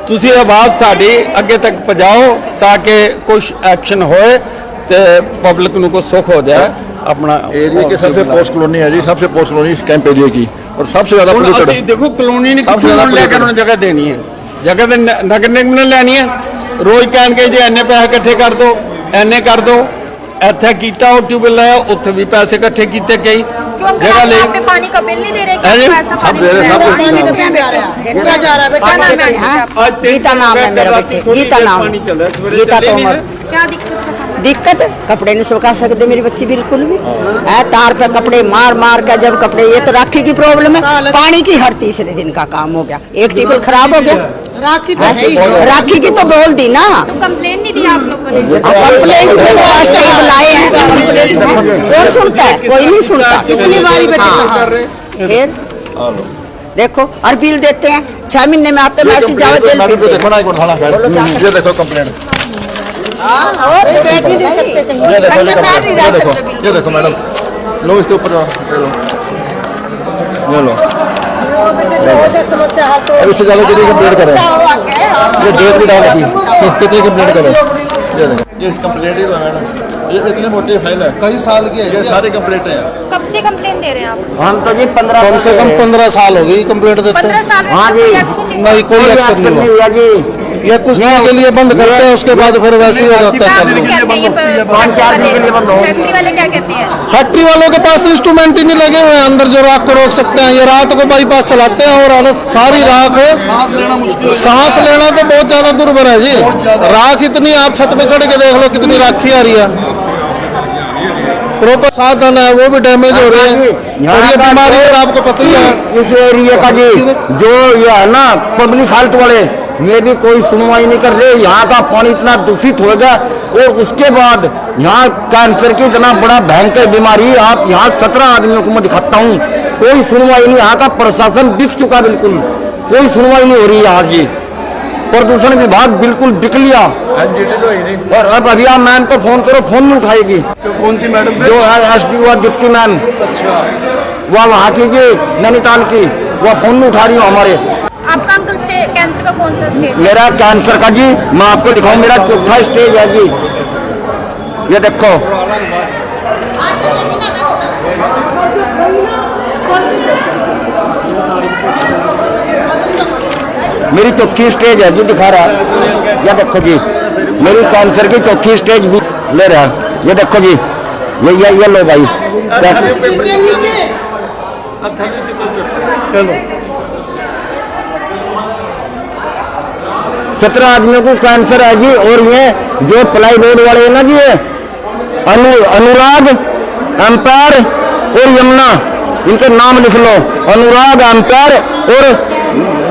तुसी आवाज़ साड़ी अगे तक पहुँचाओ ताकि कुछ एक्शन होए तो पब्लिक को कुछ सुख हो जाए। अपना एरिया के सबसे पोस्ट कॉलोनी है जी, सबसे पोस्ट कॉलोनी इस कैंप एरिया की, और सबसे ज्यादा polluted। देखो कॉलोनी ने लेकर उन्हें जगह देनी है, जगह तो नगर निगम ने लेनी है। रोज कहन के जी इन्ने पैसे इकट्ठे कर दो, इन्ने कर दो, इतने किया ट्यूबवेल लाया, उत्थे भी पैसे इकट्ठे किए कई जगह ले। पानी का बिल नहीं दे रहे, सब दे रहे, सब गीता नाम है मेरा बेटे, गीता नाम, गीता तोमर। क्या दिक्कत? दिक्कत कपड़े नहीं सुखा सकते मेरी बच्ची बिल्कुल भी है, तार पे कपड़े मार मार कर जब कपड़े, ये तो राखी की प्रॉब्लम है। पानी की हर तीसरे दिन का काम हो गया, एक टिकल खराब हो गया। राखी तो राखी की तो बोल दी ना, तो कंप्लेन नहीं दिया आप लोगों ने? कंप्लेन बुलाए हैं, कौन सुनता है? कोई नहीं सुनता। कितनी बारी बेटे फिर देखो, और बिल देते हैं 6 महीने में आते मैसेज जाओ जेल। देखो ना, एक मिनट खाना खा, ये देखो कंप्लेंट, बैठ ही नहीं सकते कहीं, ये देखो मैडम, लो इसके ऊपर ले लो। अब इससे ज़्यादा कितनी कंप्लेंट करें, ये डेट भी डाल दी, कितनी कंप्लेंट करें। ये देखो, ये कंप्लेंट ही है मैडम, ये इतनी मोटी फाइल है, कई साल की है, ये सारी कंप्लेंटें हैं। कब से कंप्लेन दे रहे हैं आप? हम तो जी 15 कम से कम 15 साल हो गई कंप्लेंट देते 15 साल में हाँ कोई जी। एक्शन नहीं? नहीं, कोई एक्शन नहीं हुआ जी। ये कुछ दिन के लिए बंद करते हैं, उसके बाद फिर वैसे ही हो जाता है चालू। फैक्ट्री वाले क्या कहते हैं? फैक्ट्री वालों के पास इंस्ट्रूमेंट ही नहीं लगे हुए हैं अंदर जो राख को रोक सकते हैं। ये रात को बाईपास चलाते हैं और हालत सारी राख है, सांस लेना तो बहुत ज्यादा दुर्भर है जी। राख इतनी, आप छत पे चढ़ के देख लो कितनी राखी आ रही है, प्रॉपर साधन है वो भी डैमेज हो रहे हैं, और ये बीमारी तो आपको पता ही है। इस एरिया का जी जो ये है ना पब्लिक हेल्थ वाले, ये भी कोई सुनवाई नहीं कर रहे। यहाँ का पानी इतना दूषित हो गया और उसके बाद यहाँ कैंसर की इतना बड़ा भयंकर बीमारी, आप यहाँ 17 आदमियों को मैं दिखाता हूँ, कोई सुनवाई नहीं। यहाँ का प्रशासन दिख चुका, बिल्कुल कोई सुनवाई नहीं हो रही यहाँ की। प्रदूषण विभाग बिल्कुल दिख लिया, और अब अभी आप मैम को फोन करो, फोन नहीं उठाएगी। कौन सी मैडम? जो है एसडी और डिप्टी मैम, वह वहाँ की नैनीताल की, वह फोन नहीं उठा रही हो हमारे। आपका अंकल कैंसर का कौन सा स्टेज? मेरा कैंसर का जी मैं आपको दिखाऊं, मेरा 4था स्टेज है जी। ये देखो, मेरी 4थी स्टेज है जी, दिखा रहा है। ये देखो जी, मेरी कैंसर की 4थी स्टेज भी ले रहा है। ये देखो जी, ये लो भाई, चलो 17 आदमियों को कैंसर है जी। और ये जो प्लाई बोर्ड वाले हैं ना जी, अनुराग एम्पायर और यमुना, इनके नाम लिख लो। अनुराग, एम्पायर और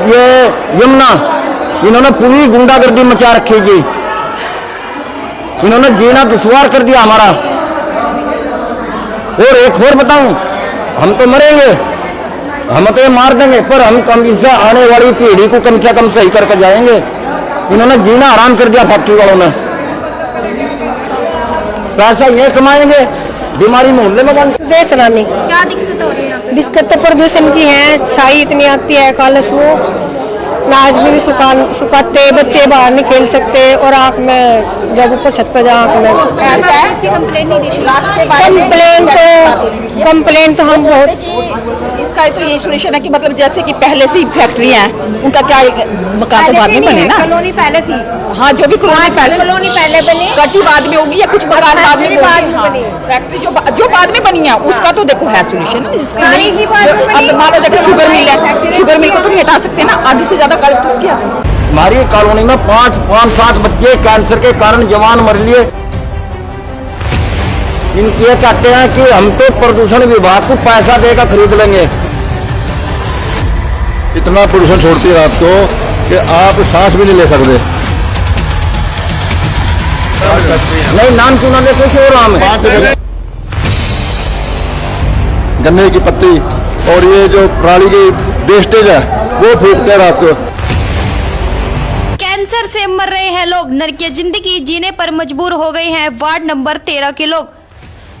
ये यमुना, इन्होंने पूरी गुंडागर्दी मचा रखी जी। इन्होंने जीना दुश्वार कर दिया हमारा। और एक और बताऊं, हम तो मरेंगे, हम तो ये मार देंगे, पर हम कम इससे आने वाली पीढ़ी को कम से कम सही करके जाएंगे। इन्होंने जीना हराम कर दिया फैक्ट्री वालों ने। पैसा ये कमाएंगे, बीमारी मोहल्ले में बंद। देश चलाने क्या दिक्कत हो रही है? दिक्कत तो प्रदूषण की है, छाई इतनी आती है कालस वो, नाच भी सुखाते, बच्चे बाहर नहीं खेल सकते, और आँख में जब ऊपर छत पे जाओ आँख में ऐसा है कि कंप्लेन नहीं दी कंप्लेन तो हम बहुत इसका तो ये सोल्यूशन है कि मतलब जैसे कि पहले से ही फैक्ट्री है, उनका क्या मकान तो बाद में बने ना। कॉलोनी पहले थी, हाँ, जो भी कॉलोनी पहले बनी, कटी बाद में होगी या कुछ मकान बाद में बनी। फैक्ट्री जो बाद में बनी है उसका तो देखो है सोल्यूशन। अब मान लो देखो शुगर मिल है, शुगर मिल को तो नहीं हटा सकते ना, आधी से ज्यादा कलेक्ट उसकी। हमारी कॉलोनी में 5-7 बच्चे कैंसर के कारण जवान मर लिए। इनके ये कहते हैं कि हम तो प्रदूषण विभाग को पैसा देकर खरीद लेंगे। इतना प्रदूषण छोड़ती है रात को कि आप सांस भी नहीं ले सकते। नहीं, नाम क्यों ना ले, कुछ और नाम है। गन्ने की पत्ती और ये जो पराली की वेस्टेज है वो फूकते हैं रात को। कैंसर से मर रहे हैं लोग, नरकीय जिंदगी जीने पर मजबूर हो गए हैं वार्ड नंबर 13 के लोग।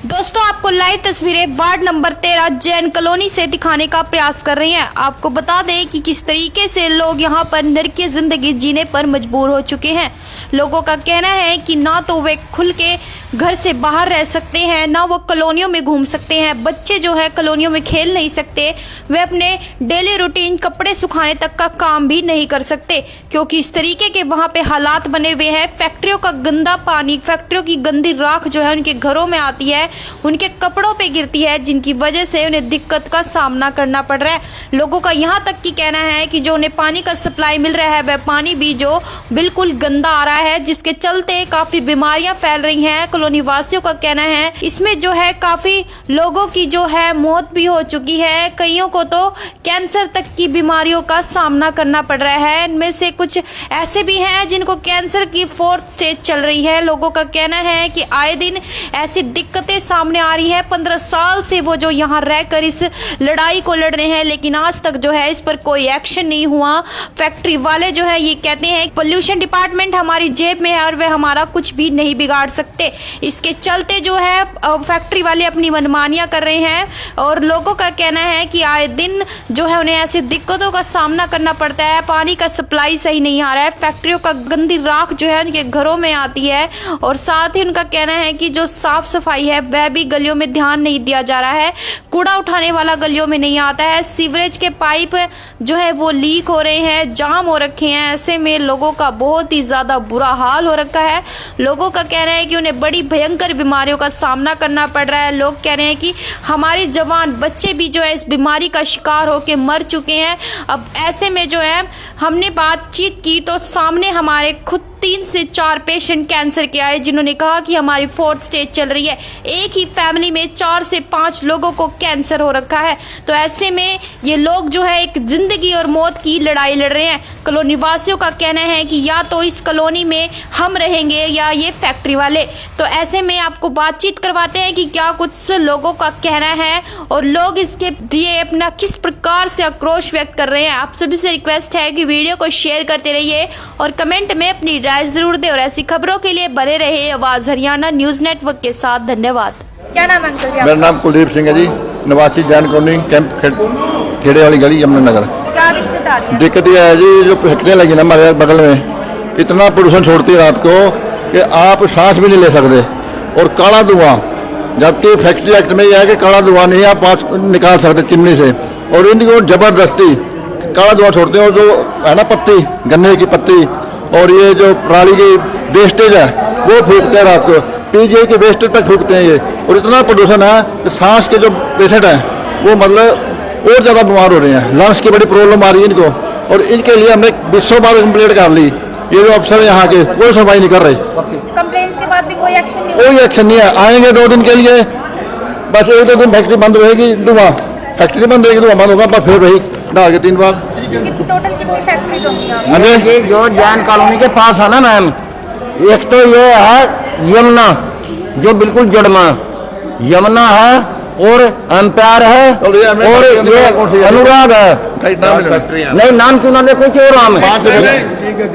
दोस्तों, आपको लाइव तस्वीरें वार्ड नंबर 13 जैन कॉलोनी से दिखाने का प्रयास कर रही हैं। आपको बता दें कि किस तरीके से लोग यहां पर नरकीय जिंदगी जीने पर मजबूर हो चुके हैं। लोगों का कहना है कि ना तो वे खुल के घर से बाहर रह सकते हैं, ना वो कॉलोनियों में घूम सकते हैं। बच्चे जो है कॉलोनियों में खेल नहीं सकते, वे अपने डेली रूटीन कपड़े सुखाने तक का काम भी नहीं कर सकते, क्योंकि इस तरीके के वहां पे हालात बने हुए हैं। फैक्ट्रियों का गंदा पानी, फैक्ट्रियों की गंदी राख जो है उनके घरों में आती है, उनके कपड़ों पे गिरती है, जिनकी वजह से उन्हें दिक्कत का सामना करना पड़ रहा है। लोगों का यहाँ तक कि कहना है कि जो उन्हें पानी का सप्लाई मिल रहा है वह पानी भी जो बिल्कुल गंदा आ रहा है, जिसके चलते काफ़ी बीमारियां फैल रही हैं। कॉलोनी वासियों का कहना है इसमें जो है काफ़ी लोगों की जो है मौत भी हो चुकी है, कईयों को तो कैंसर तक की बीमारियों का सामना करना पड़ रहा है। इनमें से कुछ ऐसे भी हैं जिनको कैंसर की 4th स्टेज चल रही है। लोगों का कहना है कि आए दिन ऐसी दिक्कतें सामने आ रही है। 15 साल से वो जो यहाँ रहकर इस लड़ाई को लड़ रहे हैं, लेकिन आज तक जो है इस पर कोई एक्शन नहीं हुआ। फैक्ट्री वाले जो है ये कहते हैं पोल्यूशन डिपार्टमेंट हमारी जेब में है और वे हमारा कुछ भी नहीं बिगाड़ सकते। इसके चलते जो है फैक्ट्री वाले अपनी मनमानियां कर रहे हैं और लोगों का कहना है कि आए दिन जो है उन्हें ऐसी दिक्कतों का सामना करना पड़ता है। पानी का सप्लाई सही नहीं आ रहा है, फैक्ट्रियों का गंदी राख जो है उनके घरों में आती है, और साथ ही उनका कहना है कि जो साफ सफाई है वह भी गलियों में ध्यान नहीं दिया जा रहा है। कूड़ा उठाने वाला गलियों में नहीं आता है, सीवरेज के पाइप जो है वो लीक हो रहे हैं, जाम हो रखे हैं। ऐसे में लोगों का बहुत ही ज़्यादा बुरा हाल हो रखा है। लोगों का कहना है कि उन्हें बड़ी भयंकर बीमारियों का सामना करना पड़ रहा है। लोग कह रहे हैं कि हमारे जवान बच्चे भी जो है इस बीमारी का शिकार होकर मर चुके हैं। अब ऐसे में जो है हमने बातचीत की तो सामने हमारे खुद 3 से 4 पेशेंट कैंसर के आए, जिन्होंने कहा कि हमारी 4th स्टेज चल रही है। एक ही फैमिली में 4 से 5 लोगों को कैंसर हो रखा है। तो ऐसे में ये लोग जो है एक जिंदगी और मौत की लड़ाई लड़ रहे हैं। कॉलोनी वासियों का कहना है कि या तो इस कॉलोनी में हम रहेंगे या ये फैक्ट्री वाले। तो ऐसे में आपको बातचीत करवाते हैं कि क्या कुछ लोगों का कहना है और लोग इसके लिए अपना किस प्रकार से आक्रोश व्यक्त कर रहे हैं। आप सभी से रिक्वेस्ट है कि वीडियो को शेयर करते रहिए और कमेंट में अपनी राय जरूर दें, और ऐसी खबरों के लिए बने रहे आवाज हरियाणा न्यूज नेटवर्क के साथ। धन्यवाद। क्या नाम अंकल जी? मेरा नाम कुलदीप सिंह है जी, निवासी जैन कॉलोनी कैंप खेड़े वाली गली यमुनानगर। क्या दिक्कत आ रही है? दिक्कत यह है जी, जो फैक्ट्रियाँ लगी ना हमारे बगल में, इतना प्रदूषण छोड़ती है रात को कि आप सांस भी नहीं ले सकते, और काला धुआं, जबकि फैक्ट्री एक्ट में यह है कि काला धुआं नहीं आप पास निकाल सकते चिमनी से, और इनको जबरदस्ती काला धुआं छोड़ते हैं। और जो है ना पत्ती, गन्ने की पत्ती और ये जो पराली की वेस्टेज है वो फूकते हैं रात को, पीजीआई के वेस्टेज तक फूकते हैं ये। और इतना प्रदूषण है कि सांस के जो पेशेंट हैं वो मतलब और ज़्यादा बीमार हो रहे हैं, लंग्स की बड़ी प्रॉब्लम आ रही है इनको, और इनके लिए हमने 200 बार कंप्लेंट कर ली। ये जो अफसर है यहाँ के कोई सुनवाई नहीं कर रहे। कंप्लेंट्स के बाद भी कोई एक्शन नहीं? कोई एक्शन नहीं है। आएंगे 2 दिन के लिए, बस एक दो दिन फैक्ट्री बंद रहेगी, धुआं फैक्ट्री बंद रहेगी, धुआं बंद होगा, बस फिर वही डाल के 3 बार। टोटल कितनी फैक्ट्रीज होंगी यहाँ? हाँ जी, ये जो जैन कॉलोनी के पास है ना मैम, एक तो ये है यमुना जो बिल्कुल जड़ में, यमुना है और एम्पायर है और ये अनुराग है। नहीं नाम क्यों ना ले, कुछ और नाम है,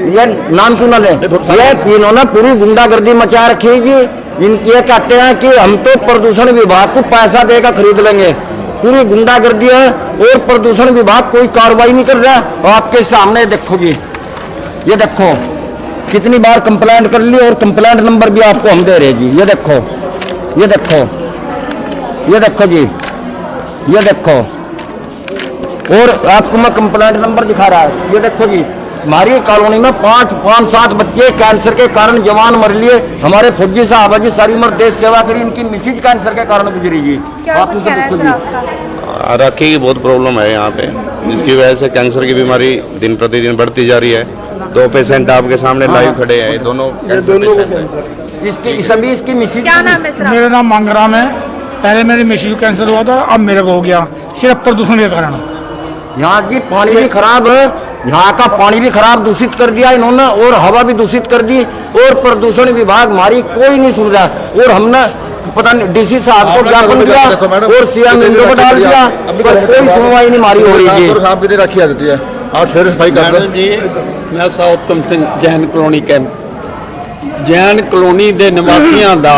ये नाम क्यों ना ले। ये तीनों ने पूरी गुंडागर्दी मचा रखी जी। इनके ये कहते हैं कि हम तो प्रदूषण विभाग को पैसा देकर खरीद लेंगे, पूरी गुंडागर्दी है और प्रदूषण विभाग कोई कार्रवाई नहीं कर रहा है। आपके सामने देखो जी, ये देखो कितनी बार कंप्लेंट कर ली और कंप्लेंट नंबर भी आपको हम दे रहे जी। ये देखो, ये देखो, ये देखो जी, ये देखो, और आपको मैं कंप्लेंट नंबर दिखा रहा है। ये देखो जी, हमारी कॉलोनी में 5-7 बच्चे कैंसर के कारण जवान मर लिए। हमारे फौजी साहब जी सारी उम्र देश सेवा करी, इनकी मिसेज कैंसर के कारण गुजरी जी। आप इनसे पूछो जी। आरक्षी की बहुत प्रॉब्लम है यहाँ पे, जिसकी वजह से कैंसर की बीमारी दिन प्रतिदिन बढ़ती जा रही है। 2 पेशेंट आपके सामने लाइव खड़े हैं, दोनों इसकी सभी इसकी मिसेज। क्या नाम है सर? मेरा नाम मांगराम है। पहले मेरे मिसेज को कैंसर हुआ था, अब मेरे को हो गया, सिर्फ प्रदूषण के कारण। यहाँ की पानी भी खराब है, यहाँ का पानी भी खराब दूषित कर दिया इन्होंने, और हवा भी दूषित कर दी, और प्रदूषण विभाग हमारी कोई नहीं सुन रहा। और हमने पता नहीं डीसी साहब को ज्ञापन दिया और सीएम विंडो पर डाल दिया, पर कोई सुनवाई नहीं हमारी हो रही है। आप कितनी रखी आती है और फिर सफाई कर दो जी। मैं उत्तम Singh Jain colony camp, Jain colony के निवासियों का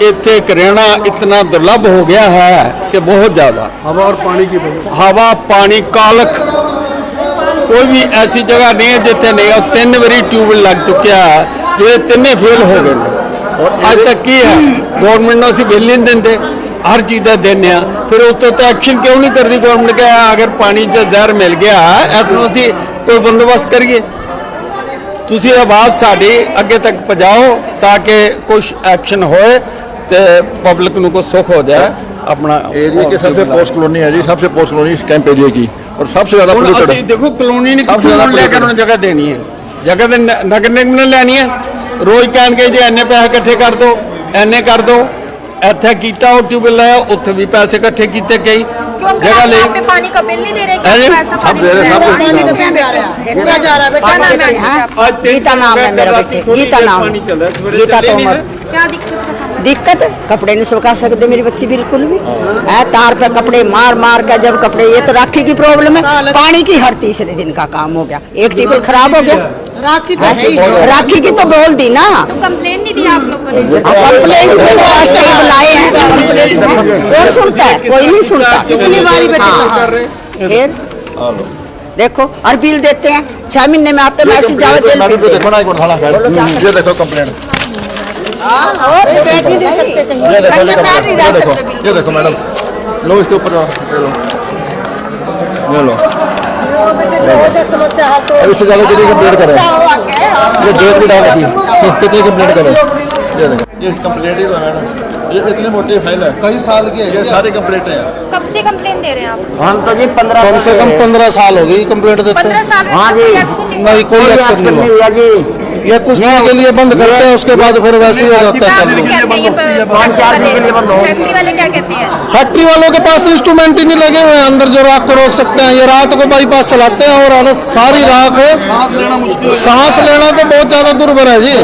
इतने रहना इतना दुर्लभ हो गया है कि बहुत ज़्यादा। हवा और पानी की हवा पानी कालख, कोई भी ऐसी जगह नहीं है जितने नहीं। और 3 बारी ट्यूबवेल लग चुका है, जो 3 फेल हो गए। और अज तक की है गवर्नमेंट असी बिल नहीं देंगे, हर चीज़ का देने, फिर उस तो एक्शन क्यों नहीं करती गवर्नमेंट के? अगर पानी च जहर मिल गया ऐसा असी कोई बंदोबस्त करिए। तुसी आवाज़ साड़ी अगे तक पहुँचाओ ताकि कुछ एक्शन होए तो पब्लिक को कुछ सुख हो जाए। अपना एरिया के सबसे पोस्ट कॉलोनी है जी, सबसे पोस्ट कॉलोनी इस कैंप एरिया की, और सबसे ज्यादा ਅਸੀਂ देखो कॉलोनी ने लेकर उन्हें जगह देनी है, जगह तो नगर निगम ने लेनी है। रोज कहन के जी इन्ने पैसे इकट्ठे कर दो, इन्ने कर दो, इतने किया और ट्यूबवेल लाया, उत्थे भी पैसे इकट्ठे किए कई जगह ले। पानी का बिल नहीं दे रहे? सब दे रहे हैं, पूरा जा रहा है बेटा। गीता नाम है मेरा बेटे, गीता नाम, गीता तोमर। क्या दिक्कत है? दिक्कत कपड़े नहीं सुखा सकते मेरी बच्ची बिल्कुल भी है, तार पे कपड़े मार मार कर जब कपड़े, ये तो राखी की प्रॉब्लम है। पानी की हर तीसरे दिन का काम हो गया, एक टेबल खराब हो गया। राखी तो है ही, राखी की तो बोल दी ना। तो कंप्लेन नहीं दिया आप लोगों ने? कंप्लेन बुलाए हैं, कौन सुनता है? कोई नहीं सुनता। कितनी बारी बेटे फिर देखो, और बिल देते हैं 6 महीने में आते मैसेज जावे जेल। देखो ना, एक मिनट खाना खाए, ये देखो कंप्लेंट, बैठ नहीं सकते कहीं, नहीं रह सकते। ये देखो मैडम, लो इसके ऊपर ले लो। अब इससे ज्यादा कितनी कंप्लेंट करें? ये डेट भी डाल रखी, कितनी कंप्लेंट करें? ये देखो, ये कंप्लेंट ही तो है मैडम, ये इतनी मोटी फाइल है, कई साल की है, ये सारी कंप्लेंटें हैं। कब से कंप्लेन दे रहे हैं आप? हम तो जी 15 कम से कम 15 साल हो गई कंप्लेंट देते। 15 साल में हाँ कोई जी। एक्शन नहीं? नहीं, कोई एक्शन नहीं हुआ जी। ये कुछ दिन के लिए बंद करते हैं, उसके बाद फिर वैसे ही हो जाता है चालू। फैक्ट्री वाले क्या कहते हैं? फैक्ट्री वालों के पास इंस्ट्रूमेंट ही नहीं लगे हुए हैं अंदर जो राख को रोक सकते हैं। ये रात को बाईपास चलाते हैं और हालत सारी राख है, सांस लेना तो बहुत ज्यादा दुर्भर है जी।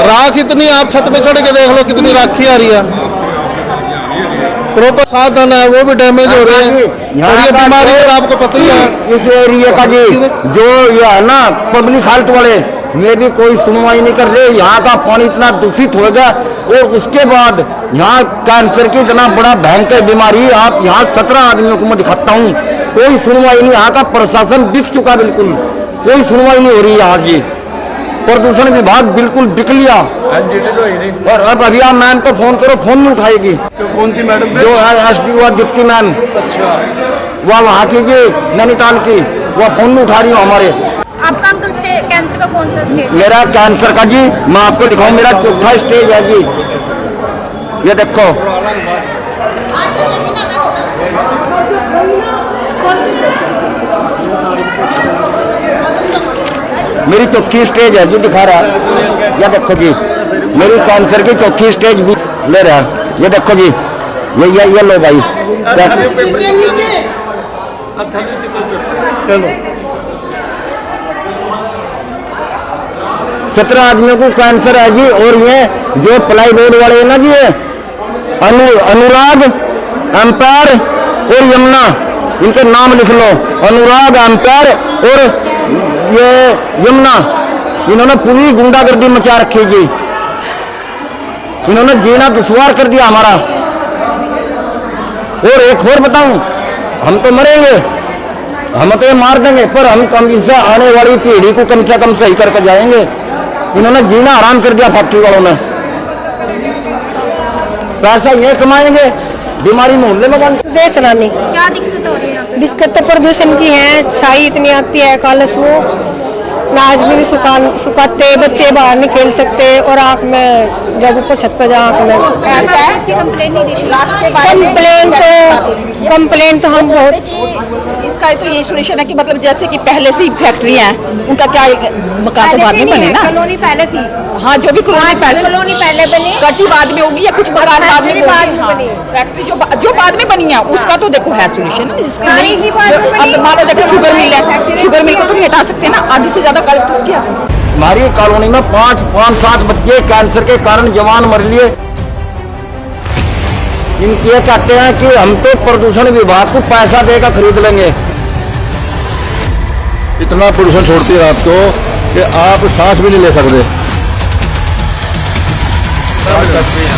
राख इतनी, आप छत पे चढ़ के देख लो कितनी राखी आ रही है। प्रॉपर साधन है वो भी डैमेज हो रहे हैं, और ये बीमारी तो आपको पता ही है। इस एरिया का जी जो ये है ना पब्लिक हेल्थ वाले, ये भी कोई सुनवाई नहीं कर रहे। यहाँ का पानी इतना दूषित हो गया, और उसके बाद यहाँ कैंसर की इतना बड़ा भयंकर बीमारी, आप यहाँ 17 आदमियों को मैं दिखाता हूँ, कोई सुनवाई नहीं। यहाँ का प्रशासन बिक चुका, बिल्कुल कोई सुनवाई नहीं हो रही यहाँ की। प्रदूषण विभाग बिल्कुल बिक लिया, और अब अभी आप मैम को फोन करो, फोन नहीं उठाएगी। कौन सी मैडम? जो है SDO डिप्टी मैम, वह वहाँ की नैनीताल की, वह फोन नहीं उठा रही हो हमारे। आपका अंकल कैंसर का कौन सा स्टेज? मेरा कैंसर का जी, मैं आपको दिखाऊं, मेरा 4था स्टेज है जी। ये देखो, मेरी 4थी स्टेज है जी, दिखा रहा है। ये देखो जी, मेरी कैंसर की 4थी स्टेज भी ले रहा है। ये देखो जी, ये लो भाई। चलो 17 आदमियों को कैंसर है जी। और ये जो प्लाई बोर्ड वाले हैं ना जी, ये अनुराग, एम्पायर और यमुना, इनके नाम लिख लो। अनुराग, एम्पायर और ये यमुना, इन्होंने पूरी गुंडागर्दी मचा रखी जी। इन्होंने जीना दुश्वार कर दिया हमारा। और एक और बताऊं, हम तो मरेंगे, हम तो ये मार देंगे, पर हम कम से आने वाली पीढ़ी को कम से कम सही करके जाएंगे। इन्होंने जीना आराम कर दिया फैक्ट्री वालों ने। पैसा ये कमाएंगे, बीमारी मोहल्ले में बन। देश चलाने क्या दिक्कत हो रही है यहाँ पे? दिक्कत तो प्रदूषण की है, छाई इतनी आती है, कालस वो नाच भी सुखाते, बच्चे बाहर नहीं खेल सकते, और आँख में जब ऊपर छत पे जाओ आँख में ऐसा है कि कंप्लेन नहीं दी कंप्लेन तो हम बहुत। इसका तो ये सोल्यूशन है कि मतलब जैसे कि पहले से ही फैक्ट्री है, उनका क्या मकान तो बाद में बने ना। कॉलोनी पहले थी, हाँ, जो भी कॉलोनी पहले बनी, कटी बाद में होगी या कुछ मकान बाद में बनी। फैक्ट्री जो बाद में बनी है उसका तो देखो है सोल्यूशन, जिसका नहीं। अब मान लो देखो शुगर मिल है, शुगर मिल को तो नहीं हटा सकते ना, आधी से ज्यादा कलेक्टर्स किया। हमारी कॉलोनी में 5-7 बच्चे कैंसर के कारण जवान मर लिए। इनके ये कहते हैं कि हम तो प्रदूषण विभाग को पैसा देकर खरीद लेंगे। इतना प्रदूषण छोड़ती है रात को कि आप सांस भी नहीं ले सकते।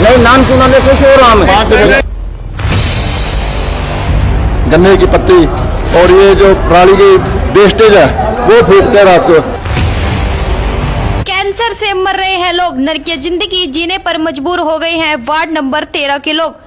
नहीं, नाम क्यों ना ले, कुछ और नाम है। गन्ने की पत्ती और ये जो पराली की वेस्टेज है वो फूकते हैं रात को। कैंसर से मर रहे हैं लोग, नरकीय जिंदगी जीने पर मजबूर हो गए हैं वार्ड नंबर 13 के लोग।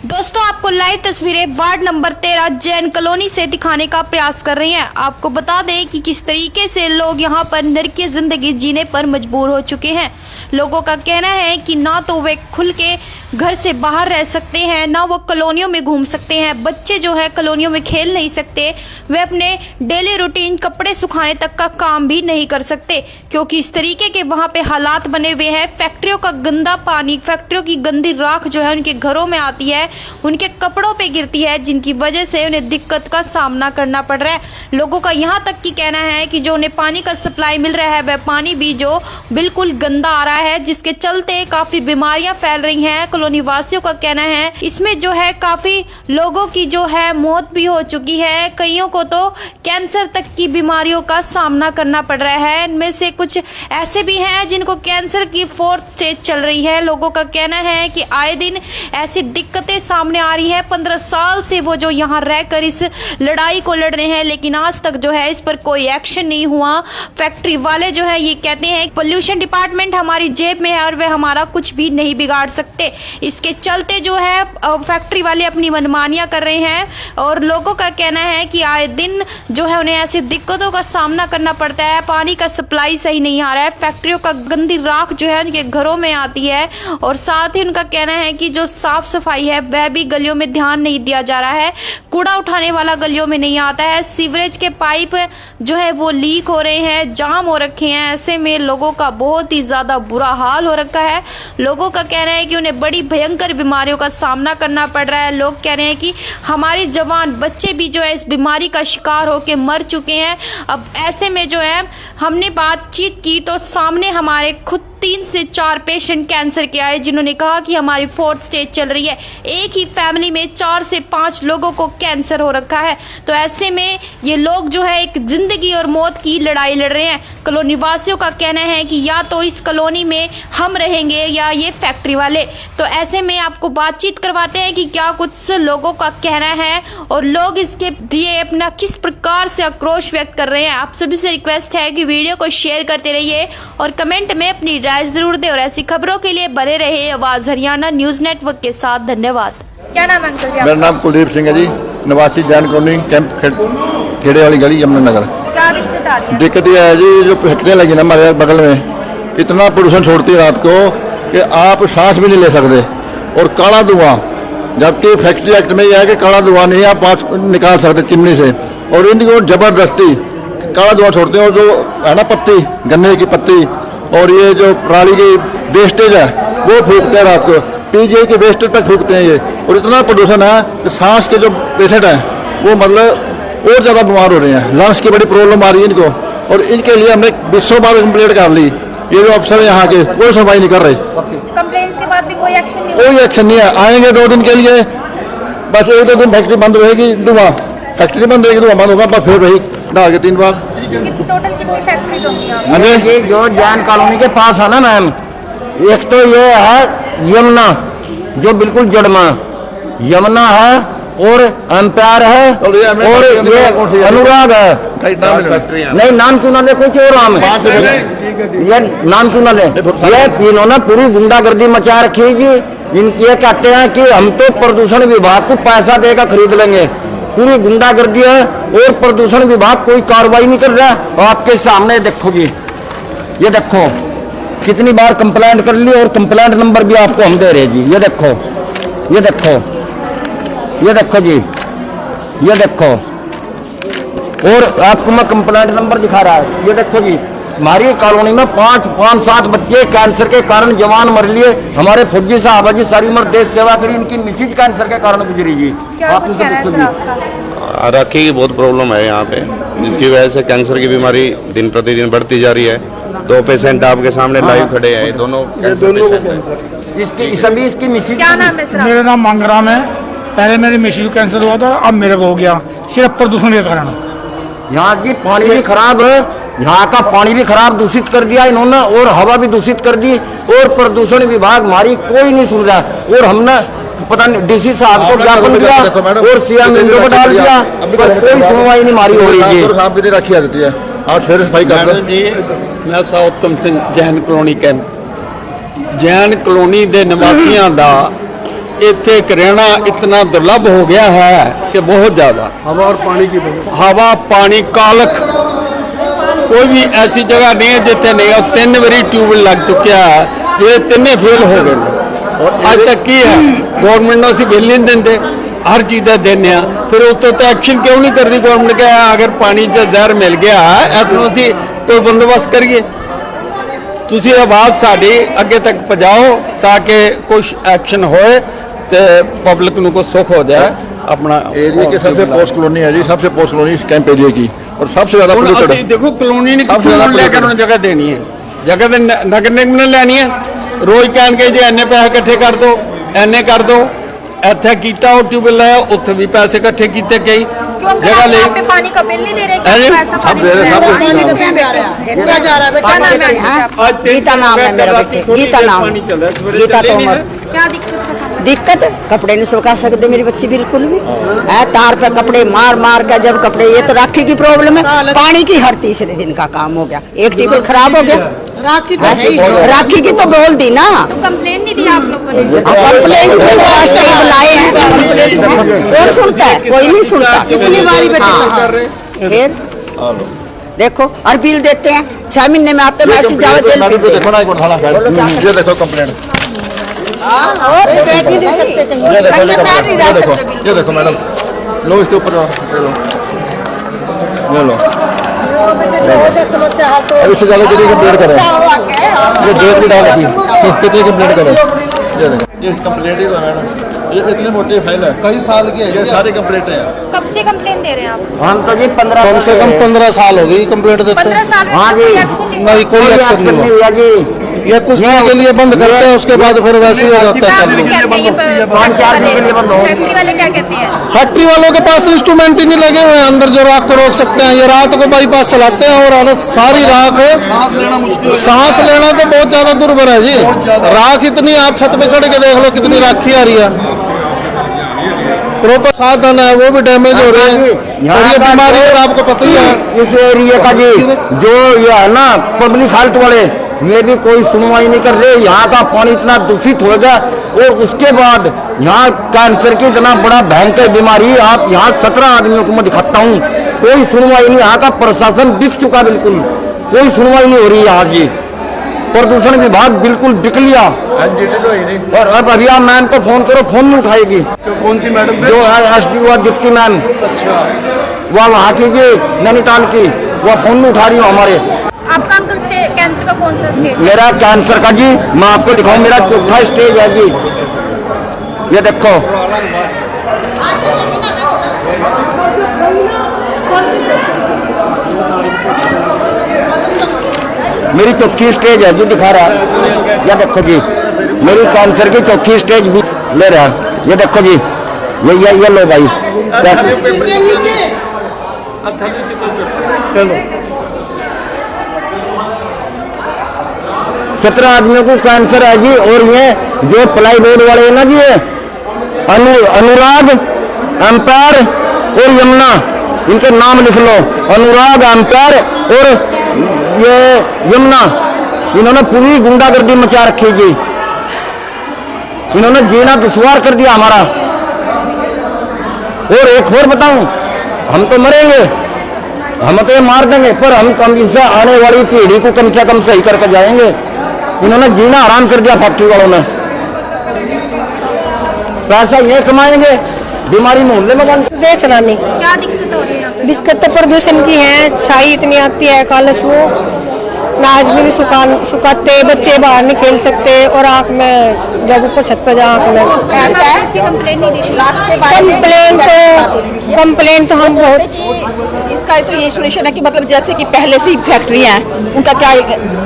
दोस्तों, आपको लाइव तस्वीरें वार्ड नंबर 13 जैन कॉलोनी से दिखाने का प्रयास कर रही हैं। आपको बता दें कि किस तरीके से लोग यहां पर नरकीय जिंदगी जीने पर मजबूर हो चुके हैं। लोगों का कहना है कि ना तो वे खुल के घर से बाहर रह सकते हैं, ना वो कॉलोनियों में घूम सकते हैं। बच्चे जो है कॉलोनियों में खेल नहीं सकते, वे अपने डेली रूटीन कपड़े सुखाने तक का काम भी नहीं कर सकते, क्योंकि इस तरीके के वहां पे हालात बने हुए हैं। फैक्ट्रियों का गंदा पानी, फैक्ट्रियों की गंदी राख जो है उनके घरों में आती है, उनके कपड़ों पे गिरती है, जिनकी वजह से उन्हें दिक्कत का सामना करना पड़ रहा है। लोगों का यहाँ तक कि कहना है कि जो उन्हें पानी का सप्लाई मिल रहा है वह पानी भी जो बिल्कुल गंदा आ रहा है, जिसके चलते काफी बीमारियां फैल रही हैं। कॉलोनी वासियों का कहना है इसमें जो है काफी लोगों की जो है मौत भी हो चुकी है, कईयों को तो कैंसर तक की बीमारियों का सामना करना पड़ रहा है। इनमें से कुछ ऐसे भी हैं जिनको कैंसर की 4th स्टेज चल रही है। लोगों का कहना है कि आए दिन ऐसी दिक्कतें सामने आ रही है। 15 साल से वो जो यहाँ रहकर इस लड़ाई को लड़ रहे हैं, लेकिन आज तक जो है इस पर कोई एक्शन नहीं हुआ। फैक्ट्री वाले जो है ये कहते हैं पोल्यूशन डिपार्टमेंट हमारी जेब में है और वे हमारा कुछ भी नहीं बिगाड़ सकते। इसके चलते जो है फैक्ट्री वाले अपनी मनमानियां कर रहे हैं और लोगों का कहना है कि आए दिन जो है उन्हें ऐसी दिक्कतों का सामना करना पड़ता है। पानी का सप्लाई सही नहीं आ रहा है, फैक्ट्रियों का गंदी राख जो है उनके घरों में आती है, और साथ ही उनका कहना है कि जो साफ सफाई है वह भी गलियों में ध्यान नहीं दिया जा रहा है। कूड़ा उठाने वाला गलियों में नहीं आता है, सीवरेज के पाइप जो है वो लीक हो रहे हैं, जाम हो रखे हैं। ऐसे में लोगों का बहुत ही ज्यादा बुरा हाल हो रखा है। लोगों का कहना है कि उन्हें बड़ी भयंकर बीमारियों का सामना करना पड़ रहा है। लोग कह रहे हैं कि हमारे जवान बच्चे भी जो है इस बीमारी का शिकार होकर मर चुके हैं। अब ऐसे में जो है हमने बातचीत की तो सामने हमारे खुद 3 से 4 पेशेंट कैंसर के आए, जिन्होंने कहा कि हमारी 4th स्टेज चल रही है। एक ही फैमिली में 4 से 5 लोगों को कैंसर हो रखा है। तो ऐसे में ये लोग जो है एक जिंदगी और मौत की लड़ाई लड़ रहे हैं। कॉलोनी वासियों का कहना है कि या तो इस कॉलोनी में हम रहेंगे या ये फैक्ट्री वाले। तो ऐसे में आपको बातचीत करवाते हैं कि क्या कुछ लोगों का कहना है और लोग इसके लिए अपना किस प्रकार से आक्रोश व्यक्त कर रहे हैं। आप सभी से रिक्वेस्ट है कि वीडियो को शेयर करते रहिए और कमेंट में अपनी राय जरूर दें, और ऐसी खबरों के लिए बने रहे आवाज हरियाणा न्यूज नेटवर्क के साथ। धन्यवाद। क्या नाम है अंकल जी? मेरा नाम कुलदीप सिंह है जी, निवासी जैन कॉलोनी कैंप खेड़े वाली गली यमुनानगर। क्या दिक्कत आ रही है? दिक्कत यह है जी, जो फैक्ट्रियाँ लगी ना हमारे बगल में, इतना प्रदूषण छोड़ती है रात को कि आप सांस भी नहीं ले सकते, और काला धुआं, जबकि फैक्ट्री एक्ट में यह है कि काला धुआं नहीं आप पास निकाल सकते चिमनी से, और इनको जबरदस्ती काला धुआं छोड़ते हैं। और जो है ना पत्ती, गन्ने की पत्ती और ये जो पराली की वेस्टेज है वो फूकते हैं रात को। पीजीआई के वेस्ट तक फूकते हैं ये, और इतना प्रदूषण है कि सांस के जो पेशेंट हैं वो मतलब और ज़्यादा बीमार हो रहे हैं, लंग्स की बड़ी प्रॉब्लम आ रही है इनको, और इनके लिए हमने 200 बार कंप्लेंट कर ली। ये जो अफसर है यहाँ के कोई सुनवाई नहीं कर रहे, कंप्लेंट्स के बाद भी कोई एक्शन नहीं? कोई एक्शन नहीं है। आएंगे 2 दिन के लिए, बस 1-2 दिन फैक्ट्री बंद रहेगी, धुआं फैक्ट्री बंद रहेगी, धुआं बंद होगा, बस फिर वही डाल के 3 बार। टोटल कितनी फैक्ट्रीज होंगी यहाँ? हाँ जी, ये जो जैन कॉलोनी के पास है ना मैम, एक तो ये है यमुना जो बिल्कुल जड़मा, यमुना है और एम्पायर है और ये अनुराग है। नहीं नाम क्यों ना ले, कुछ और नाम है, ये नाम क्यों ना ले। ये तीनों ना पूरी गुंडागर्दी मचा रखी जी। ये कहते हैं कि हम तो प्रदूषण विभाग को पैसा देकर खरीद लेंगे, पूरी गुंडागर्दी है और प्रदूषण विभाग कोई कार्रवाई नहीं कर रहा है। आपके सामने देखो जी, ये देखो कितनी बार कंप्लेंट कर ली और कंप्लेंट नंबर भी आपको हम दे रहे जी। ये देखो, ये देखो, ये देखो जी, ये देखो, और आपको मैं कंप्लेंट नंबर दिखा रहा है। ये देखो जी, हमारी कॉलोनी में 5-7 बच्चे कैंसर के कारण जवान मर लिए। हमारे फौजी साहब जी सारी उम्र देश सेवा करी, इनकी मिसेज कैंसर के कारण गुजरी जी। आप इनसे पूछो जी। राखी की बहुत प्रॉब्लम है यहाँ पे, जिसकी वजह से कैंसर की बीमारी दिन प्रतिदिन बढ़ती जा रही है। 2 पेशेंट आपके सामने लाइव खड़े हैं, दोनों इसकी सभी इसकी मिसेज। क्या नाम है सर? मेरा नाम मंगराम है। पहले मेरे मिसेज को कैंसर हुआ था, अब मेरे को हो गया, सिर्फ प्रदूषण के कारण। यहाँ की पानी भी खराब है, यहाँ का पानी भी खराब दूषित कर दिया इन्होंने, और हवा भी दूषित कर दी, और प्रदूषण विभाग हमारी कोई नहीं सुन रहा। और हमने पता नहीं डीसी साहब को ज्ञापन दिया और सीएम विंडो को डाल दिया, पर कोई सुनवाई नहीं हमारी हो रही है। राखी आ जाती है और फिर सफाई कर दो जी। मैं Sautam Singh Jain colony camp, Jain colony के निवासियों का इतने रहना इतना दुर्लभ हो गया है कि बहुत ज़्यादा हवा और पानी की वजह। हवा पानी कालख, कोई भी ऐसी जगह नहीं है जितने नहीं। और 3 बारी ट्यूबवेल लग चुके हैं, जो 3 फेल हो गए। और अज तक की है गवर्नमेंट असी बिल नहीं देंगे, हर चीज़ का देने, फिर उस तो एक्शन क्यों नहीं करती गवर्नमेंट के? अगर पानी च जहर मिल गया ऐसा असी कोई बंदोबस्त करिए। तुसी आवाज़ साड़ी अगे तक पहुँचाओ ताकि कुछ एक्शन होए तो पब्लिक को कुछ सुख हो जाए। अपना एरिया के सबसे पोस्ट कॉलोनी है जी, सबसे पोस्ट कॉलोनी कैंप एरिया की, और सबसे ज्यादा polluted है। देखो कॉलोनी ने कितनी जगह देनी है, जगह तो नगर निगम ने लेनी है। रोज कहन के जी इन्ने पैसे इकट्ठे कर दो, इन्ने कर दो, इतने किया और ट्यूबवेल लाया, उत्थे भी पैसे इकट्ठे किए कई जगह ले। पे पानी का बिल नहीं दे रहे? है जी? सब दे रहे हैं, सब दे रहे हैं। गीता नाम है मेरा बेटे, गीता नाम, गीता तोमर। क्या दिक्कत है सामने? दिक्कत कपड़े नहीं सुखा सकते मेरी बच्ची बिल्कुल भी है, तार पे कपड़े मार मार कर जब कपड़े, ये तो राखी की प्रॉब्लम है, पानी की हर तीसरे दिन का काम हो गया। एक टिकल खराब हो गया, राखी की तो बोल दी ना। तो कंप्लेन नहीं दिया आप लोगों ने? कंप्लेंट बुलाए हैं, कौन सुनता है? कोई नहीं सुनता। कितनी बारी बेटे फिर देखो, और बिल देते हैं 6 महीने में आते मैसेज जाओ जेल मैडम को में। देखो ना एक बार, ये देखो कंप्लेंट, और बैठ ही नहीं सकते कहीं, ये देखो, कहीं बैठ नहीं रह सकते बिल्कुल। ये देखो मैडम, लो इसके ऊपर ले लो, ले लो। अब इससे ज्यादा कितनी कंप्लेंट करें? ये डेट भी डाल रखी, कितनी कंप्लेंट करें? ये देखो, ये कंप्लेंट ही तो है मैडम, ये इतनी मोटी फाइल है, कई साल की है, ये सारी कंप्लेंटें हैं। कब से कंप्लेन दे रहे हैं आप? हम तो जी 15 कम से कम 15 साल हो गई कंप्लेंट देते 15 साल में हाँ कोई जी। एक्शन नहीं? नहीं, कोई एक्शन नहीं हुआ। हुआ जी। ये कुछ दिन के लिए बंद करते हैं, उसके बाद फिर वैसे ही हो जाता है क्या चालू। कुछ कहते हैं ये फैक्ट्री वाले क्या कहते हैं? फैक्ट्री वालों के पास इंस्ट्रूमेंट ही नहीं लगे हुए हैं अंदर जो राख को रोक सकते हैं। ये रात को बाईपास चलाते हैं और हालत सारी राख है, सांस लेना तो बहुत ज्यादा दुर्भर है जी। राख इतनी, आप छत पे चढ़ के देख लो कितनी राखी आ रही है। प्रॉपर साधन है वो भी डैमेज हो रहे हैं, और ये बीमारी तो आपको पता ही है। इस एरिया का जी जो ये है ना पब्लिक हेल्थ वाले, ये भी कोई सुनवाई नहीं कर रहे। यहाँ का पानी इतना दूषित हो गया, और उसके बाद यहाँ कैंसर की इतना बड़ा भयंकर बीमारी, आप यहाँ 17 आदमियों को मैं दिखाता हूँ, कोई सुनवाई नहीं। यहाँ का प्रशासन बिक चुका, बिल्कुल कोई सुनवाई नहीं हो रही यहाँ की। प्रदूषण विभाग बिल्कुल बिक लिया, और अब अभी आप मैम को फोन करो, फोन नहीं उठाएगी। कौन सी मैडम? जो है एसडीओ डिप्टी मैम, वह वहाँ की जी नैनीताल की, वह फोन नहीं उठा रही हो हमारे। आपका अंकल कैंसर का कौन सा स्टेज? मेरा कैंसर का जी मैं आपको दिखाऊं, मेरा 4था स्टेज है जी। ये देखो मेरी चौथी स्टेज है जी, दिखा रहा है। ये देखो जी, मेरी कैंसर की चौथी स्टेज भी ले रहा है। ये देखो जी, ये लो भाई। चलो 17 आदमियों को कैंसर है जी। और ये जो प्लाई बोर्ड वाले हैं ना जी, ये अनुराग, एम्पायर और यमुना, इनके नाम लिख लो। अनुराग, एम्पायर और ये यमुना, इन्होंने पूरी गुंडागर्दी मचा रखी जी। इन्होंने जीना दुश्वार कर दिया हमारा। और एक और बताऊं, हम तो मरेंगे, हम तो ये मार देंगे, पर हम इससे आने वाली पीढ़ी को कम से कम सही करके जाएंगे। इन्होंने जीना आराम कर दिया फैक्ट्री वालों ने। पैसा ये कमाएंगे, बीमारी मोहल्ले में बन। देश चलाने क्या दिक्कत हो रही है यहाँ पे? दिक्कत तो प्रदूषण की है, छाई इतनी आती है, कालस वो नाच भी सुखाते, बच्चे बाहर नहीं खेल सकते, और आँख में जब ऊपर छत पर जा आँख में ऐसा है कि कंप्लेन नहीं दी थी? कंप्लेन तो हम बहुत इसका तो ये सोल्यूशन है कि मतलब जैसे कि पहले से ही फैक्ट्री है, उनका क्या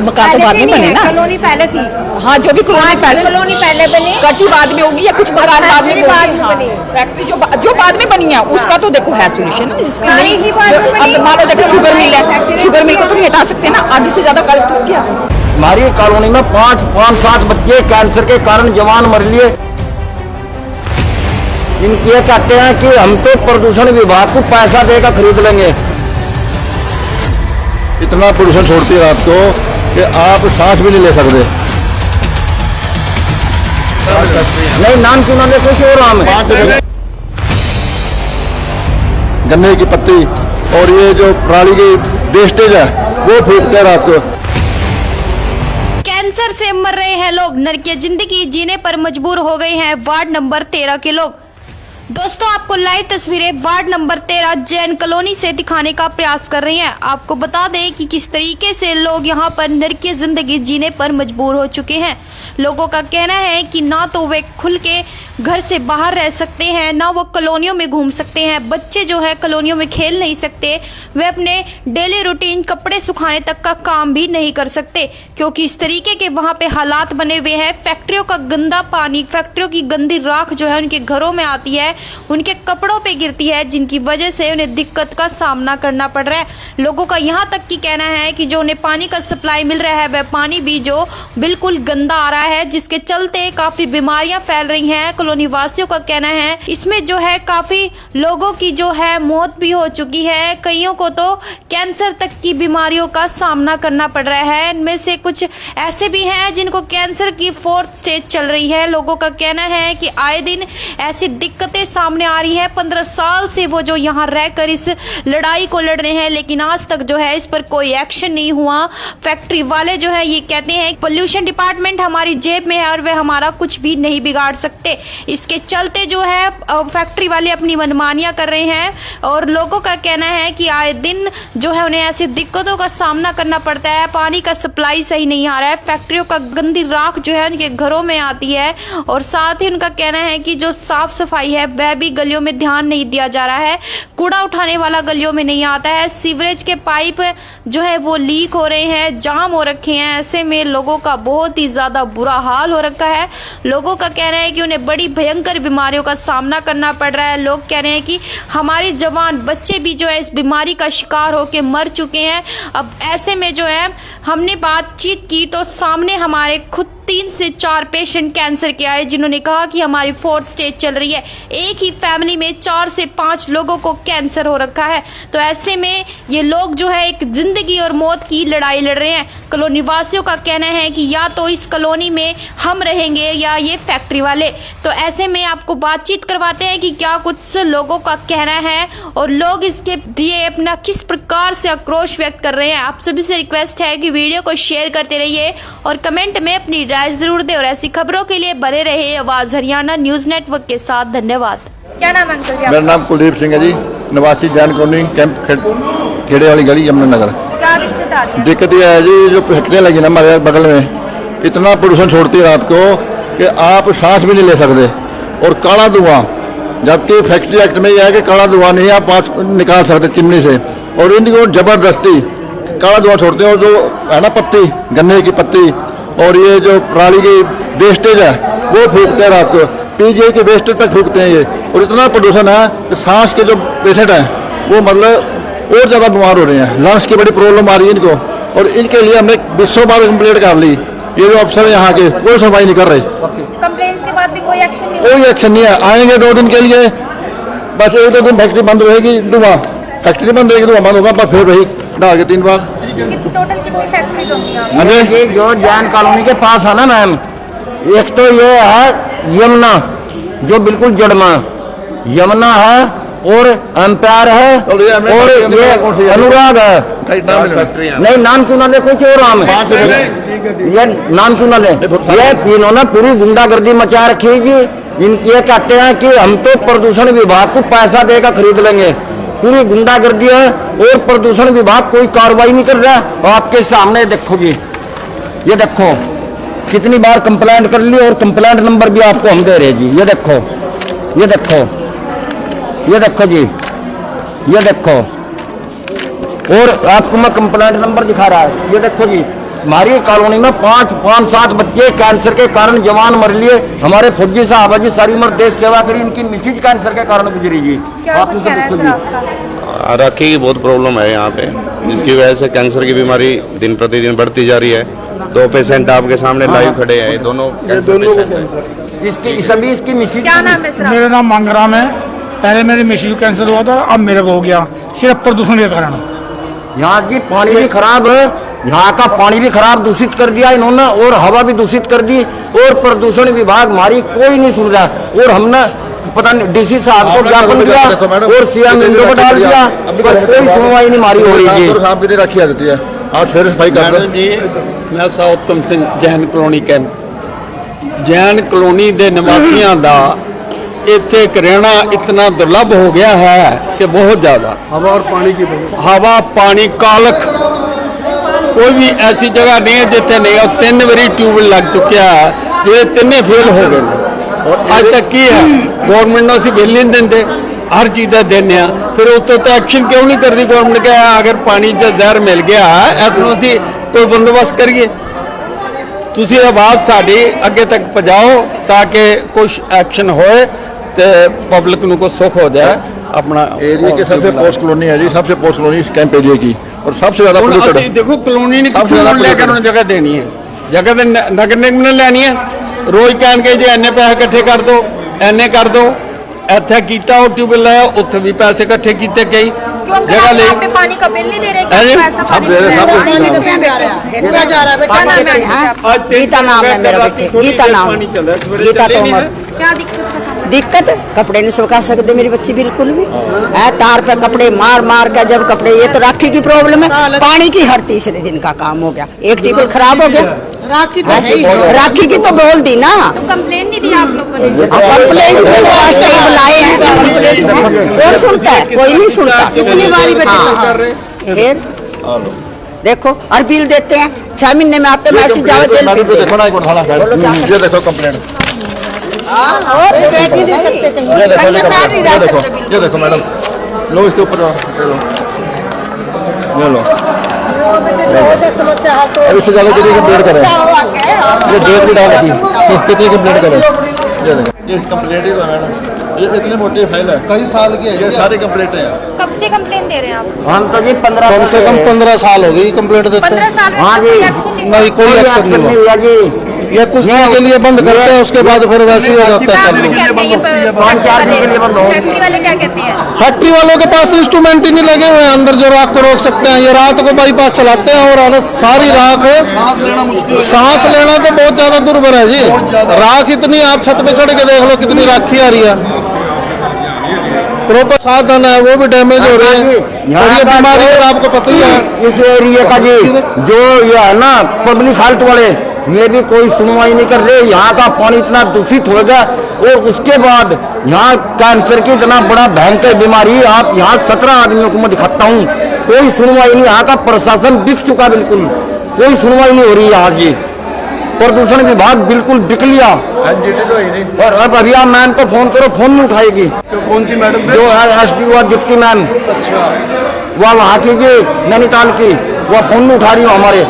मकान तो बाद में बने ना। कॉलोनी पहले थी। हाँ, जो भी कॉलोनी पहले बनी, कटी बाद में होगी या कुछ मकान बाद में होगी। फैक्ट्री जो बाद में बनी है उसका तो देखो है सोल्यूशन, जिसका नहीं अब मान लो देखो शुगर मिल है, शुगर मिल को तुम हटा सकते हैं ना, आधी से ज्यादा कलेक्ट किया। हमारी कॉलोनी में 5-7 बच्चे कैंसर के कारण जवान मर लिए। इनके कहते हैं कि हम तो प्रदूषण विभाग को पैसा देकर खरीद लेंगे। इतना प्रदूषण छोड़ती है रात को कि आप सांस भी नहीं ले सकते। नहीं, नाम क्यों ना ले, कुछ और नाम है। गन्ने की पत्ती और ये जो पराली की वेस्टेज है वो फूकते हैं रात को। कैंसर से मर रहे हैं लोग, नरकीय जिंदगी जीने पर मजबूर हो गए हैं वार्ड नंबर 13 के लोग। दोस्तों, आपको लाइव तस्वीरें वार्ड नंबर 13 जैन कॉलोनी से दिखाने का प्रयास कर रहे हैं। आपको बता दें कि किस तरीके से लोग यहां पर नरकीय जिंदगी जीने पर मजबूर हो चुके हैं। लोगों का कहना है कि ना तो वे खुल के घर से बाहर रह सकते हैं, ना वो कॉलोनियों में घूम सकते हैं। बच्चे जो है कॉलोनियों में खेल नहीं सकते, वे अपने डेली रूटीन कपड़े सुखाने तक का काम भी नहीं कर सकते, क्योंकि इस तरीके के वहां पे हालात बने हुए हैं। फैक्ट्रियों का गंदा पानी, फैक्ट्रियों की गंदी राख जो है उनके घरों में आती है, उनके कपड़ों पे गिरती है, जिनकी वजह से उन्हें दिक्कत का सामना करना पड़ रहा है। लोगों का यहाँ तक की कहना है कि जो उन्हें पानी का सप्लाई मिल रहा है वह पानी भी जो बिल्कुल गंदा आ रहा है, जिसके चलते काफी बीमारियां फैल रही हैं। कॉलोनी वासियों का कहना है इसमें जो है काफी लोगों की जो है मौत भी हो चुकी है, कईयों को तो कैंसर तक की बीमारियों का सामना करना पड़ रहा है। इनमें से कुछ ऐसे भी हैं जिनको कैंसर की 4th स्टेज चल रही है। लोगों का कहना है कि आए दिन ऐसी दिक्कतें सामने आ रही है। 15 साल से वो जो यहाँ रहकर इस लड़ाई को लड़ रहे हैं, लेकिन आज तक जो है इस पर कोई एक्शन नहीं हुआ। फैक्ट्री वाले जो है ये कहते हैं पोल्यूशन डिपार्टमेंट हमारी जेब में है और वे हमारा कुछ भी नहीं बिगाड़ सकते। इसके चलते जो है फैक्ट्री वाले अपनी मनमानियां कर रहे हैं और लोगों का कहना है कि आए दिन जो है उन्हें ऐसी दिक्कतों का सामना करना पड़ता है। पानी का सप्लाई सही नहीं आ रहा है, फैक्ट्रियों का गंदी राख जो है उनके घरों में आती है, और साथ ही उनका कहना है कि जो साफ सफाई है वह भी गलियों में ध्यान नहीं दिया जा रहा है। कूड़ा उठाने वाला गलियों में नहीं आता है, सीवरेज के पाइप जो है वो लीक हो रहे हैं, जाम हो रखे हैं। ऐसे में लोगों का बहुत ही ज्यादा बुरा हाल हो रखा है। लोगों का कहना है कि उन्हें बड़ी भयंकर बीमारियों का सामना करना पड़ रहा है। लोग कह रहे हैं कि हमारे जवान बच्चे भी जो है इस बीमारी का शिकार होकर मर चुके हैं। अब ऐसे में जो है हमने बातचीत की तो सामने हमारे खुद 3 से 4 पेशेंट कैंसर के आए, जिन्होंने कहा कि हमारी 4th स्टेज चल रही है। एक ही फैमिली में 4 से 5 लोगों को कैंसर हो रखा है। तो ऐसे में ये लोग जो है एक जिंदगी और मौत की लड़ाई लड़ रहे हैं। कॉलोनी वासियों का कहना है कि या तो इस कॉलोनी में हम रहेंगे या ये फैक्ट्री वाले। तो ऐसे में आपको बातचीत करवाते हैं कि क्या कुछ लोगों का कहना है और लोग इसके लिए अपना किस प्रकार से आक्रोश व्यक्त कर रहे हैं। आप सभी से रिक्वेस्ट है कि वीडियो को शेयर करते रहिए और कमेंट में अपनी राय जरूर दे, और ऐसी खबरों के लिए बने रहे आवाज हरियाणा न्यूज नेटवर्क के साथ। धन्यवाद। क्या नाम है अंकल जी? मेरा नाम कुलदीप सिंह है जी, निवासी जैन कॉलोनी कैंप खेड़े वाली गली यमुनानगर। क्या दिक्कत आ रही है? दिक्कत यह है जी, जो फैक्ट्रियाँ लगी ना हमारे बगल में, इतना प्रदूषण छोड़ती है रात को कि आप सांस भी नहीं ले सकते। और काला धुआं, जबकि फैक्ट्री एक्ट में यह है कि काला धुआं नहीं आप पास निकाल सकते चिमनी से, और इनको जबरदस्ती काला धुआं छोड़ते हैं। और जो है ना पत्ती, गन्ने की पत्ती और ये जो पराली की वेस्टेज है वो फूकते हैं रात को, पीजीआई के वेस्टेज तक फूकते हैं ये। और इतना प्रदूषण है कि सांस के जो पेशेंट हैं वो मतलब और ज़्यादा बीमार हो रहे हैं, लंग्स की बड़ी प्रॉब्लम आ रही है इनको। और इनके लिए हमने 200 बार कंप्लेंट कर ली, ये जो अफसर है यहाँ के कोई सुनवाई नहीं कर रहे। कंप्लेंट्स के बाद भी कोई एक्शन नहीं कोई एक्शन नहीं है। आएंगे 2 दिन के लिए, बस 1-2 दिन फैक्ट्री बंद रहेगी, धुआं फैक्ट्री बंद रहेगी, धुआं बंद होगा, बस फिर वही डाल के 3 बार। टोटल कितनी फैक्ट्रीज होंगी? ये जो जैन कॉलोनी के पास है ना मैम, एक तो ये है यमुना जो बिल्कुल जड़मा यमुना है, और एम्पायर है, और ये अनुराग है। नहीं नाम क्यों ना ले, कुछ और नाम है, ये नाम क्यों ना ले। ये तीनों ने पूरी गुंडागर्दी मचा रखी है जी। ये कहते हैं कि हम तो प्रदूषण विभाग को पैसा देकर खरीद लेंगे, पूरी गुंडागर्दी है। और प्रदूषण विभाग कोई कार्रवाई नहीं कर रहा। और आपके सामने देखो जी, ये देखो कितनी बार कंप्लेंट कर ली, और कंप्लेंट नंबर भी आपको हम दे रहे हैं जी। ये देखो, ये देखो, ये देखो जी, ये देखो, और आपको मैं कंप्लेंट नंबर दिखा रहा है। ये देखो जी, हमारी कॉलोनी में 5-7 बच्चे कैंसर के कारण जवान मर लिए। हमारे फौजी साहब है जी, सारी उम्र देश सेवा करी, इनकी मिसेज कैंसर के कारण गुजरी जी। आप इनसे पूछो जी। आरक्षी की बहुत प्रॉब्लम है यहाँ पे, जिसकी वजह से कैंसर की बीमारी दिन प्रतिदिन बढ़ती जा रही है। 2 पेशेंट आपके सामने लाइव खड़े हैं, ये दोनों इसकी सभी इसकी मिसेज। क्या नाम है सर? मेरा नाम मंगराम है। पहले मेरे मिसेज को कैंसर हुआ था, अब मेरे को हो गया, सिर्फ प्रदूषण के कारण। यहाँ की पानी भी खराब है, यहाँ का पानी भी खराब दूषित कर दिया इन्होंने, और हवा भी दूषित कर दी। और प्रदूषण विभाग हमारी कोई नहीं सुन रहा। और हमने पता नहीं डीसी साहब को ज्ञापन दिया और सीएम को डाल दिया, पर कोई सुनवाई नहीं हमारी हो रही है। रखी जाती है, आज फिर सफाई कर जी। मैं उत्तम Singh Jain colony camp, Jain colony के निवासियों का इतने रहना इतना दुर्लभ हो गया है कि बहुत ज़्यादा हवा और पानी की हवा पानी कालख, कोई भी ऐसी जगह नहीं है जितने नहीं। और 3 बारी ट्यूबवेल लग चुके हैं, जो 3 फेल हो गए। और अज तक की है गवर्नमेंट ने बिल नहीं देंगे, हर चीज़ का देने, फिर उस तो एक्शन क्यों नहीं करती गवर्नमेंट के। अगर पानी च जहर मिल गया ऐसा असीं कोई बंदोबस्त करिए, तुसी आवाज़ साड़ी अगे तक पहुँचाओ ताकि कुछ एक्शन होए तो पब्लिक को कुछ सुख हो जाए। अपना एरिया की सबसे पोस्ट कॉलोनी है जी, सबसे पोस्ट कॉलोनी इस कैंप एरिया की, और सबसे ज्यादा ਅਸੀਂ देखो कॉलोनी ने लेकर उन्हें जगह देनी है, जगह तो नगर निगम ने लेनी है। रोज कहन के जी इन्ने पैसे इकट्ठे कर दो, इन्ने कर दो, इत्थे कीता और ट्यूबवेल लाया, उत्थे भी पैसे इकट्ठे कीते कई जगह ले। पे पानी का बिल नहीं दे रहे, है जी? पैसा पानी दे रहे, नहीं सब दे दे रहे। पूरा जा रहा है बेटा, नाम है गीता, नाम है मेरा बेटे, गीता नाम, गीता तोमर। क्या दिक्कत है? दिक्कत कपड़े नहीं सुखा सकते मेरी बच्ची बिल्कुल भी है, तार पे कपड़े मार मार के जब कपड़े, ये तो राखी की प्रॉब्लम है, पानी की हर तीसरे दिन का काम हो गया। एक टेबल खराब हो गया, राखी की तो बोल दी ना, तो कंप्लेन नहीं दिया आप लोगों ने? कंप्लेन वास्ते ही बुलाए हैं, कौन सुनता है? कोई नहीं सुनता। कितनी बारी बेटे फिर देखो, और बिल देते हैं 6 महीने में आते मैसेज जावे जेल पे। देखो ना, ये देखो कंप्लेंट, और बैठ ही नहीं सकते कहीं, ये देखो मैडम, लो इसके ऊपर ले लो, ये लो। अब इससे ज़्यादा कितनी कंप्लेंट करें, ये डेट भी डाल रखी, कितनी कंप्लेंट करें। ये देखो, ये कंप्लेंट ही तो है मैडम, ये इतनी मोटी फाइल है, कई साल की है, ये सारी कंप्लेंटें हैं। कब से कंप्लेन दे रहे हैं आप? हम तो जी 15 कम से कम 15 साल हो गई कंप्लेंट देते 15 साल में हाँ कोई जी। एक्शन नहीं नहीं, कोई एक्शन नहीं हुआ जी। ये कुछ दिन के लिए बंद करते हैं, उसके बाद फिर वैसे ही हो जाता है चालू। फैक्ट्री वाले क्या कहते हैं? फैक्ट्री वालों के पास इंस्ट्रूमेंट ही नहीं लगे हुए हैं अंदर जो राख को रोक सकते हैं। ये रात को बाईपास चलाते हैं और हालत सारी राख है, सांस लेना तो बहुत ज्यादा दुर्भर है जी। राख इतनी, आप छत पे चढ़ के देख लो कितनी राखी आ रही है, प्रॉपर साधन है वो भी डैमेज हो रहे हैं, और ये बीमारी का आपको पता ही है। इस एरिया का जी जो ये है ना पब्लिक हेल्थ वाले, ये भी कोई सुनवाई नहीं कर रहे। यहाँ का पानी इतना दूषित हो गया, और उसके बाद यहाँ कैंसर की इतना बड़ा भयंकर बीमारी, आप यहाँ 17 आदमियों को मैं दिखाता हूँ, कोई सुनवाई नहीं। यहाँ का प्रशासन बिक चुका, बिल्कुल कोई सुनवाई नहीं हो रही यहाँ की। प्रदूषण विभाग बिल्कुल बिक लिया। एनजीटी तो ही नहीं। और अब अभी आप मैम को फोन करो, फोन नहीं उठाएगी। तो कौन सी मैडम? जो है एसडीओ डिप्टी मैम, अच्छा, वह वहाँ की नैनीताल की, वह फोन नहीं उठा रही हो हमारे।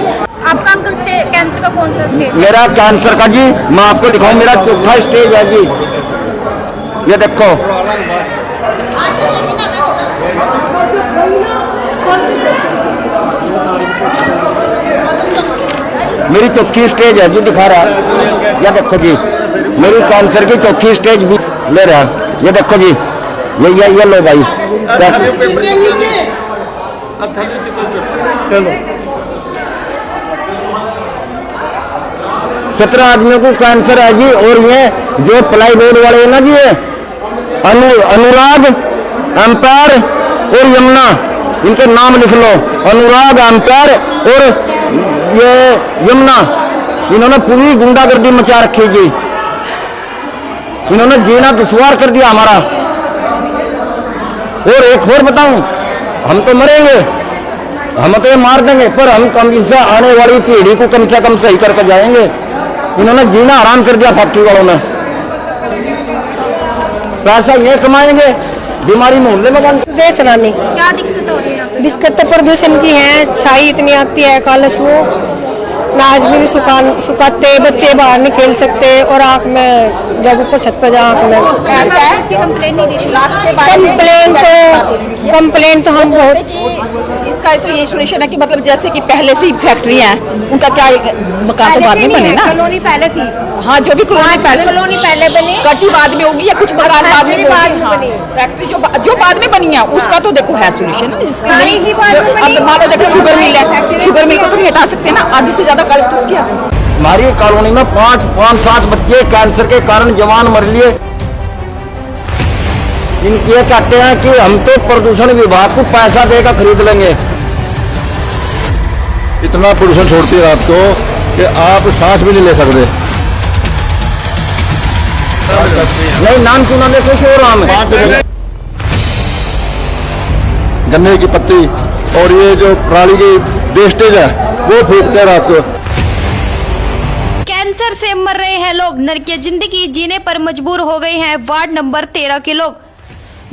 आपका अंकल कैंसर का कौन सा स्टेज? मेरा कैंसर का जी, मैं आपको दिखाऊं, मेरा 4था स्टेज है जी। ये देखो, मेरी 4थी स्टेज है जी, दिखा रहा है। ये देखो जी, मेरी कैंसर की 4थी स्टेज भी ले रहा है। ये देखो जी, ये लो भाई। चलो 17 आदमियों को कैंसर है जी। और ये जो प्लाई बोर्ड वाले हैं ना जी, ये अनुराग, एम्पायर और यमुना, इनके नाम लिख लो। अनुराग, एम्पायर और ये यमुना, इन्होंने पूरी गुंडागर्दी मचा रखी जी। इन्होंने जीना दुश्वार कर दिया हमारा। और एक और बताऊं, हम तो मरेंगे, हम तो ये मार देंगे, पर हम कम इससे आने वाली पीढ़ी को कम से कम सही करके जाएंगे। इन्होंने जीना आराम कर दिया फैक्ट्री वालों ने। पैसा ये कमाएंगे, बीमारी मोहल्ले में बन। देश रानी, क्या दिक्कत हो रही है आपको? दिक्कत तो प्रदूषण की है, छाई इतनी आती है, कालस वो नाच भी नहीं सुखाते, बच्चे बाहर नहीं खेल सकते, और आँख में जब ऊपर छत पर जा, आँख में ऐसा है कि कंप्लेन नहीं दी थी? कंप्लेन तो हम बहुत। इसका तो ये सोल्यूशन है कि मतलब जैसे कि पहले से ही फैक्ट्री हैं, उनका क्या मकान तो बाद में बने ना। कॉलोनी पहले थी। हाँ, जो भी कॉलोनी पहले बनी, कटी बाद में होगी या कुछ मकान बाद में होगी। फैक्ट्री जो बाद में बनी है उसका तो देखो है सोल्यूशन। अब मान लो देखो शुगर मिल है, शुगर मिल को तो नहीं हटा सकते ना, आधी से ज्यादा कलेक्ट किया। हमारी कॉलोनी में 5-7 बच्चे कैंसर के कारण जवान मर लिए। ये कहते हैं कि हम तो प्रदूषण विभाग को पैसा देकर खरीद लेंगे। इतना प्रदूषण छोड़ती है रात को कि आप सांस भी नहीं ले सकते। नहीं, नाम क्यों ना ले, कुछ और नाम है। गन्ने की पत्ती और ये जो पराली की वेस्टेज है वो फूकते हैं रात को। कैंसर से मर रहे हैं लोग, नरकीय जिंदगी जीने पर मजबूर हो गए हैं वार्ड नंबर 13 के लोग।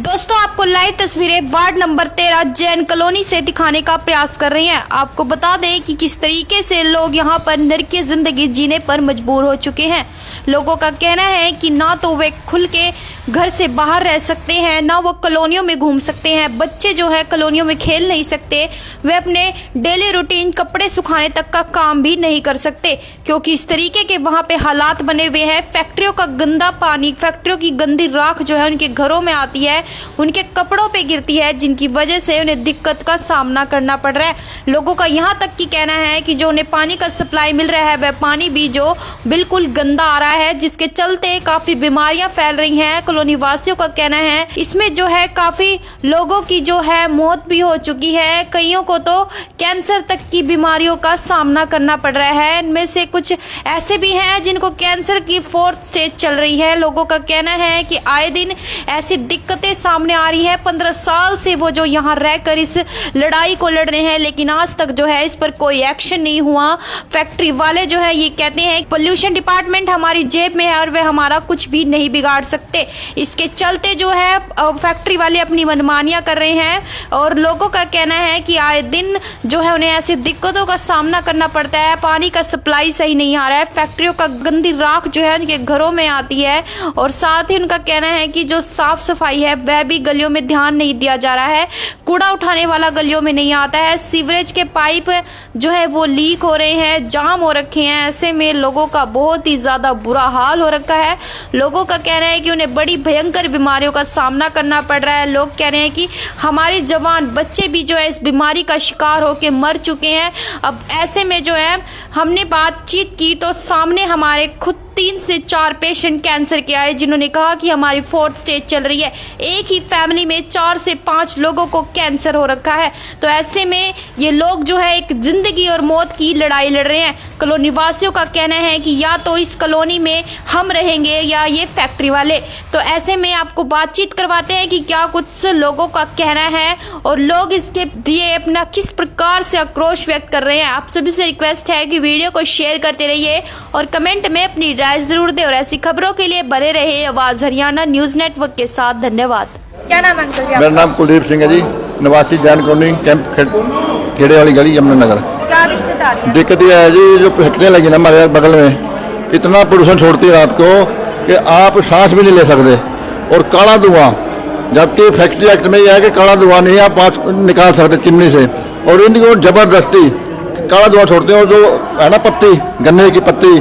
दोस्तों, आपको लाइव तस्वीरें वार्ड नंबर 13 जैन कॉलोनी से दिखाने का प्रयास कर रहे हैं। आपको बता दें कि किस तरीके से लोग यहां पर नरकीय जिंदगी जीने पर मजबूर हो चुके हैं। लोगों का कहना है कि ना तो वे खुल के घर से बाहर रह सकते हैं, ना वो कॉलोनियों में घूम सकते हैं। बच्चे जो है कॉलोनियों में खेल नहीं सकते, वे अपने डेली रूटीन कपड़े सुखाने तक का काम भी नहीं कर सकते, क्योंकि इस तरीके के वहां पे हालात बने हुए हैं। फैक्ट्रियों का गंदा पानी, फैक्ट्रियों की गंदी राख जो है उनके घरों में आती है, उनके कपड़ों पे गिरती है, जिनकी वजह से उन्हें दिक्कत का सामना करना पड़ रहा है। लोगों का यहाँ तक की कहना है कि जो उन्हें पानी का सप्लाई मिल रहा है वह पानी भी जो बिल्कुल गंदा आ रहा है, जिसके चलते काफी बीमारियां फैल रही हैं। कॉलोनी वासियों का कहना है इसमें जो है काफी लोगों की जो है मौत भी हो चुकी है, कईयों को तो कैंसर तक की बीमारियों का सामना करना पड़ रहा है। इनमें से कुछ ऐसे भी हैं जिनको कैंसर की 4th स्टेज चल रही है। लोगों का कहना है कि आए दिन ऐसी दिक्कतें सामने आ रही है। 15 साल से वो जो यहाँ रहकर इस लड़ाई को लड़ रहे हैं, लेकिन आज तक जो है इस पर कोई एक्शन नहीं हुआ। फैक्ट्री वाले जो है ये कहते हैं पोल्यूशन डिपार्टमेंट हमारी जेब में है और वे हमारा कुछ भी नहीं बिगाड़ सकते। इसके चलते जो है फैक्ट्री वाले अपनी मनमानियां कर रहे हैं और लोगों का कहना है कि आए दिन जो है उन्हें ऐसी दिक्कतों का सामना करना पड़ता है। पानी का सप्लाई सही नहीं आ रहा है, फैक्ट्रियों का गंदी राख जो है उनके घरों में आती है, और साथ ही उनका कहना है कि जो साफ सफाई है वह भी गलियों में ध्यान नहीं दिया जा रहा है। कूड़ा उठाने वाला गलियों में नहीं आता है, सीवरेज के पाइप जो है वो लीक हो रहे हैं, जाम हो रखे हैं। ऐसे में लोगों का बहुत ही ज्यादा बुरा हाल हो रखा है। लोगों का कहना है कि उन्हें बड़ी भयंकर बीमारियों का सामना करना पड़ रहा है। लोग कह रहे हैं कि हमारे जवान बच्चे भी जो है इस बीमारी का शिकार होकर मर चुके हैं। अब ऐसे में जो है हमने बातचीत की तो सामने हमारे खुद 3 से 4 पेशेंट कैंसर के आए, जिन्होंने कहा कि हमारी 4th स्टेज चल रही है। एक ही फैमिली में 4 से 5 लोगों को कैंसर हो रखा है। तो ऐसे में ये लोग जो है एक जिंदगी और मौत की लड़ाई लड़ रहे हैं। कॉलोनी वासियों का कहना है कि या तो इस कॉलोनी में हम रहेंगे या ये फैक्ट्री वाले। तो ऐसे में आपको बातचीत करवाते हैं कि क्या कुछ लोगों का कहना है और लोग इसके लिए अपना किस प्रकार से आक्रोश व्यक्त कर रहे हैं। आप सभी से रिक्वेस्ट है कि वीडियो को शेयर करते रहिए और कमेंट में अपनी राय जरूर दें। और ऐसी खबरों के लिए बने रहे आवाज हरियाणा न्यूज नेटवर्क के साथ। धन्यवाद। क्या नाम है अंकल जी? मेरा नाम कुलदीप सिंह है जी, निवासी जैन कॉलोनी कैंप खेड़े वाली गली यमुनानगर। क्या दिक्कत आ रही है? दिक्कत यह है जी, जो फैक्ट्रियाँ लगी ना हमारे बगल में, इतना प्रदूषण छोड़ती है रात को कि आप सांस भी नहीं ले सकते। और काला धुआं, जबकि फैक्ट्री एक्ट में यह है कि काला धुआं नहीं आप पास निकाल सकते चिमनी से, और इनको जबरदस्ती काला धुआं छोड़ते हैं। और जो है ना पत्ती, गन्ने की पत्ती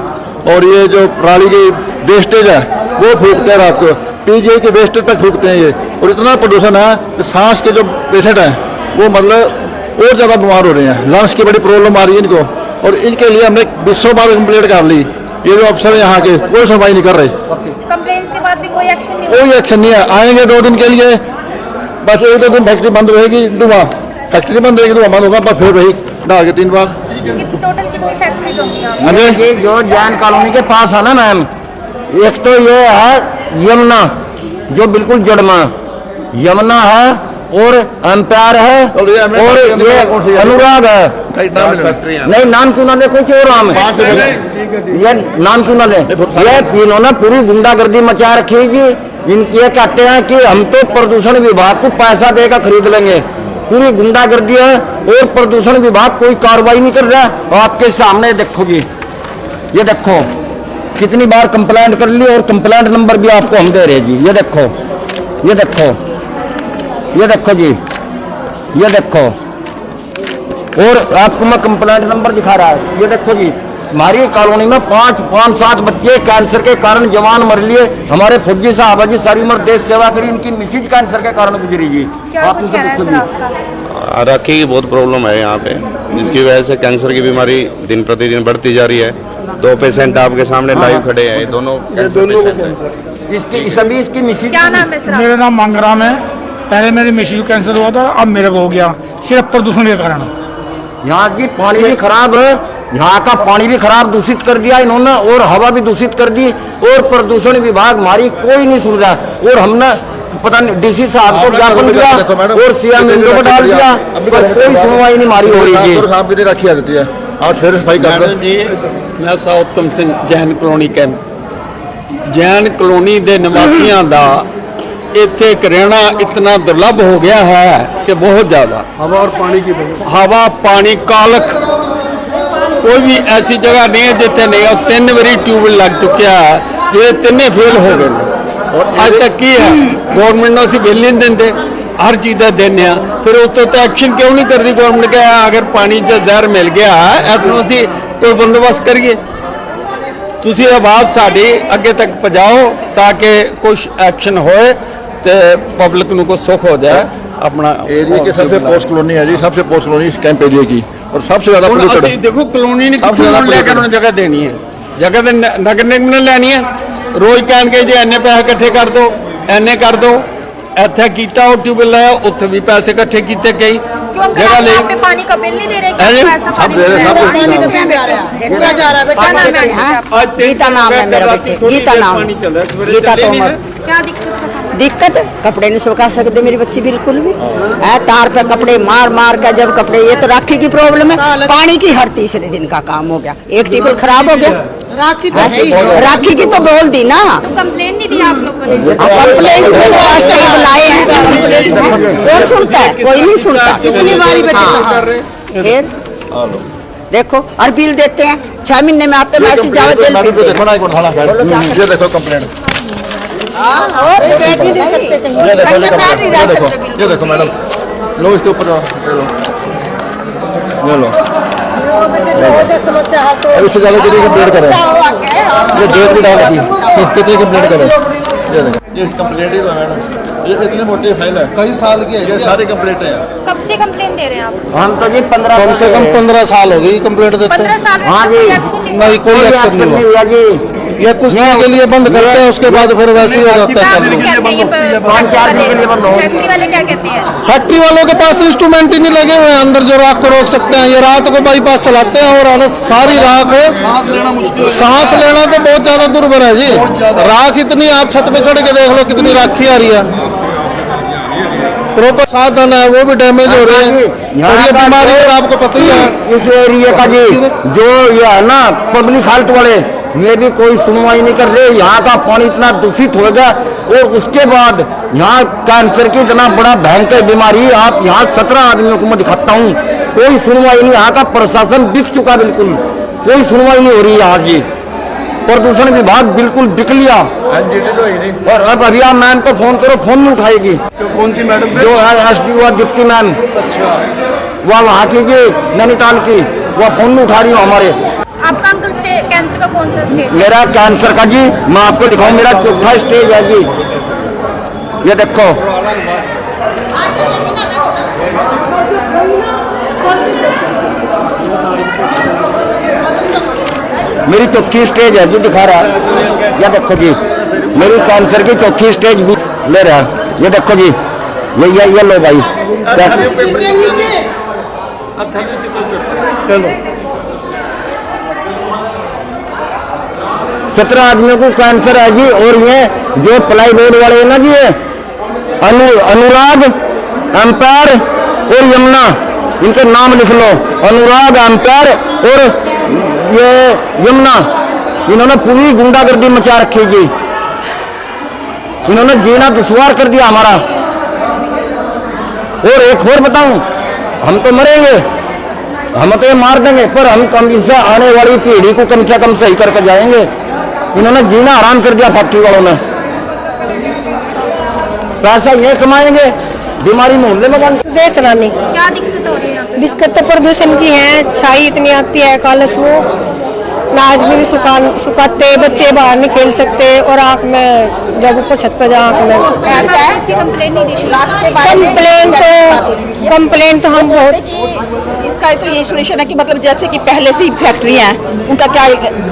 और ये जो पराली की वेस्टेज है वो फूकते हैं रात को, पीजीआई के वेस्टेज तक फूकते हैं ये। और इतना प्रदूषण है कि सांस के जो पेशेंट हैं वो मतलब और ज़्यादा बीमार हो रहे हैं, लंग्स की बड़ी प्रॉब्लम आ रही है इनको। और इनके लिए हमने 20 बार कंप्लेंट कर ली, ये जो अफसर है यहाँ के कोई सुनवाई नहीं कर रहे। कंप्लेंट्स के बाद भी कोई एक्शन नहीं? कोई एक्शन नहीं है। आएंगे 2 दिन के लिए, बस 1-2 दिन फैक्ट्री बंद रहेगी, धुआं फैक्ट्री बंद रहेगी, धुआं बंद होगा, बस फिर वही डाल के 3 बार। टोटल कितनी फैक्ट्रीज होंगी? हाँ जी, ये जो जैन कॉलोनी के पास है ना मैम, एक तो ये है यमुना जो बिल्कुल जड़ में यमुना है, और एम्पायर है, और ये अनुराग है। नहीं नाम क्यों ना ले, कुछ और नाम है, ये नाम क्यों ना ले। ये तीनों ने पूरी गुंडागर्दी मचा रखी है जी। ये कहते हैं कि हम तो प्रदूषण विभाग को पैसा देकर खरीद लेंगे, पूरी गुंडागर्दी है। और प्रदूषण विभाग कोई कार्रवाई नहीं कर रहा है। आपके सामने देखो जी, ये देखो कितनी बार कंप्लेंट कर ली और कंप्लेंट नंबर भी आपको हम दे रहे हैं जी। ये देखो, ये देखो, ये देखो जी, ये देखो, और आपको मैं कंप्लेंट नंबर दिखा रहा है। ये देखो जी, हमारी कॉलोनी में 5-7 बच्चे कैंसर के कारण जवान मर लिए। हमारे फौजी साहब जी सारी उम्र देश सेवा करी, उनकी मिसेज कैंसर के कारण गुजरी जी। आप इनसे पूछो जी। राखी की बहुत प्रॉब्लम है यहाँ पे, जिसकी वजह से कैंसर की बीमारी दिन प्रतिदिन बढ़ती जा रही है। 2 पेशेंट आपके सामने लाइव खड़े हैं, दोनों इसकी सभी इसकी मिसेज। क्या नाम है सर? मेरा नाम मंगराम है। पहले मेरे मिसेज को कैंसर हुआ था, अब मेरे को हो गया, सिर्फ प्रदूषण के कारण। यहाँ की पानी भी खराब है, यहाँ का पानी भी खराब दूषित कर दिया इन्होंने, और हवा भी दूषित कर दी। और प्रदूषण विभाग हमारी कोई नहीं सुन रहा। और हमने पता नहीं डीसी साहब को ज्ञापन दिया और सीएम इंदो को डाल दिया, पर कोई सुनवाई नहीं हमारी हो रही है। साहब की रखी जाती है और फिर सफाई कर जी। मैं Sautam Singh Jain colony camp, Jain colony के निवासियों का इत्थे रहना इतना दुर्लभ हो गया है कि बहुत ज़्यादा। हवा और पानी की वजह, हवा पानी कालख, कोई भी ऐसी जगह नहीं है जितने नहीं। और 3 बारी ट्यूबवेल लग चुकिया है, जो 3 फेल हो गए। और अज तक की है गवर्नमेंट ने बिल नहीं देंगे, हर चीज़ का देने, फिर उस तो एक्शन क्यों नहीं करती गवर्नमेंट? का अगर पानी च जहर मिल गया ऐसा असीं कोई बंदोबस्त करिए। तुसी आवाज़ साड़ी अगे तक पहुँचाओ ताकि कुछ एक्शन होए तो पब्लिक को कुछ सुख हो जाए। अपना एरिया की सबसे पोस्ट कॉलोनी है जी, सबसे पोस्ट कॉलोनी इस कैंप एरिया की, और सबसे ज्यादा polluted है। देखो कॉलोनी ने लेकर जगह देनी है, जगह तो नगर निगम ने लेनी है। रोज कहन के जी इन्ने पैसे इकट्ठे कर दो, इन्ने कर दो, इत्थे कीता और ट्यूबवेल लाया, उत्थे भी पैसे इकट्ठे कीते कई जगह ले। पे पानी का बिल नहीं दे रहे? सब दे रहे, सब पूरा जा रहा है बेटा। गीता नाम है मेरा बेटे, गीता नाम, गीता तोमर। क्या दिक्कत है? दिक्कत कपड़े नहीं सुखा सकते मेरी बच्ची बिल्कुल भी है, तार पे कपड़े मार मार कर जब कपड़े, ये तो राखी की प्रॉब्लम है। पानी की हर तीसरे दिन का काम हो गया, एक टिकल खराब हो गया। राखी की तो बोल दी ना, तो कंप्लेन नहीं दिया आप लोगों ने? कंप्लेन बुलाए हैं, कौन सुनता है? कोई नहीं सुनता। कितनी बारी बेटे फिर देखो, और बिल देते हैं 6 महीने में आते मैसेज जाओ जेल। देखो ना, एक मिनट, हाँ, ये देखो कंप्लेंट, बैठ नहीं सकते थे, ये देखो मैडम, लो इसके ऊपर ये लो, इससे ज़्यादा कितनी कंप्लेंट करें, ये डेट भी डाल दी, कितनी कंप्लेंट करें। ये देखो, ये कंप्लेंट ही तो है मैडम, ये इतनी मोटी फाइल है, कई साल की है, ये सारी कंप्लेंट है। कब से कंप्लेन दे रहे हैं आप? हम तो जी 15 कम से कम 15 साल हो गई कंप्लेंट देते। 15 साल में हाँ कोई जी, एक्शन नहीं? नहीं, कोई एक्शन नहीं हुआ जी। ये कुछ दिन के लिए बंद करते हैं, उसके बाद फिर वैसे ही हो जाता है। फैक्ट्री वाले क्या कहते हैं? फैक्ट्री वालों के पास इंस्ट्रूमेंट ही नहीं लगे हुए हैं अंदर जो राख को रोक सकते हैं। ये रात को बाईपास चलाते हैं और हालत सारी राख है, सांस लेना तो बहुत ज्यादा दुर्भर है जी। राख इतनी, आप छत पे चढ़ के देख लो कितनी राखी आ रही है। प्रॉपर साधन है वो भी डैमेज हो रहे हैं, और ये बीमारी तो आपको पता ही है। इस एरिया का जी जो ये है ना पब्लिक हेल्थ वाले, ये भी कोई सुनवाई नहीं कर रहे। यहाँ का पानी इतना दूषित हो गया, और उसके बाद यहाँ कैंसर की इतना बड़ा भयंकर बीमारी, आप यहाँ 17 आदमियों को मैं दिखाता हूँ, कोई सुनवाई नहीं। यहाँ का प्रशासन बिक चुका, बिल्कुल कोई सुनवाई नहीं हो रही यहाँ जी। प्रदूषण विभाग बिल्कुल बिक लिया, और अब अभी आप मैम को फोन करो, फोन नहीं उठाएगी। कौन सी मैडम? जो है एसडीओ डिप्टी मैम, वह वहाँ की नैनीताल की, वह फोन नहीं उठा रही हो हमारे। आपका अंकल कैंसर का कौन सा स्टेज? मेरा कैंसर का जी, मैं आपको दिखाऊं, मेरा 4था स्टेज है जी। ये देखो, मेरी 4थी स्टेज है जी, दिखा रहा है। ये देखो जी, मेरी कैंसर की 4थी स्टेज भी ले रहा है। ये देखो जी, ये लो भाई। चलो, 17 आदमियों को कैंसर है जी। और ये जो प्लाई बोर्ड वाले हैं ना जी, ये अनुराग, एम्पायर और यमुना, इनके नाम लिख लो। अनुराग, एम्पायर और ये यमुना, इन्होंने पूरी गुंडागर्दी मचा रखी जी। इन्होंने जीना दुश्वार कर दिया हमारा। और एक और बताऊं, हम तो मरेंगे, हम तो ये मार देंगे, पर हम कम इससे आने वाली पीढ़ी को कम से कम सही करके जाएंगे। इन्होंने जीना आराम कर दिया फैक्ट्री वालों ने। पैसा ये कमाएंगे, बीमारी मोहल्ले में बन। देश रानी, क्या दिक्कत हो रही है? दिक्कत तो प्रदूषण की है, छाई इतनी आती है, कालस वो नाच भी सुखाते, बच्चे बाहर नहीं खेल सकते, और आँख में जब ऊपर छत पर जा आँख में ऐसा है कि कंप्लेन नहीं दी? कंप्लेन तो हम बहुत, इसका तो ये सोल्यूशन है कि मतलब जैसे कि पहले से ही फैक्ट्री हैं, उनका क्या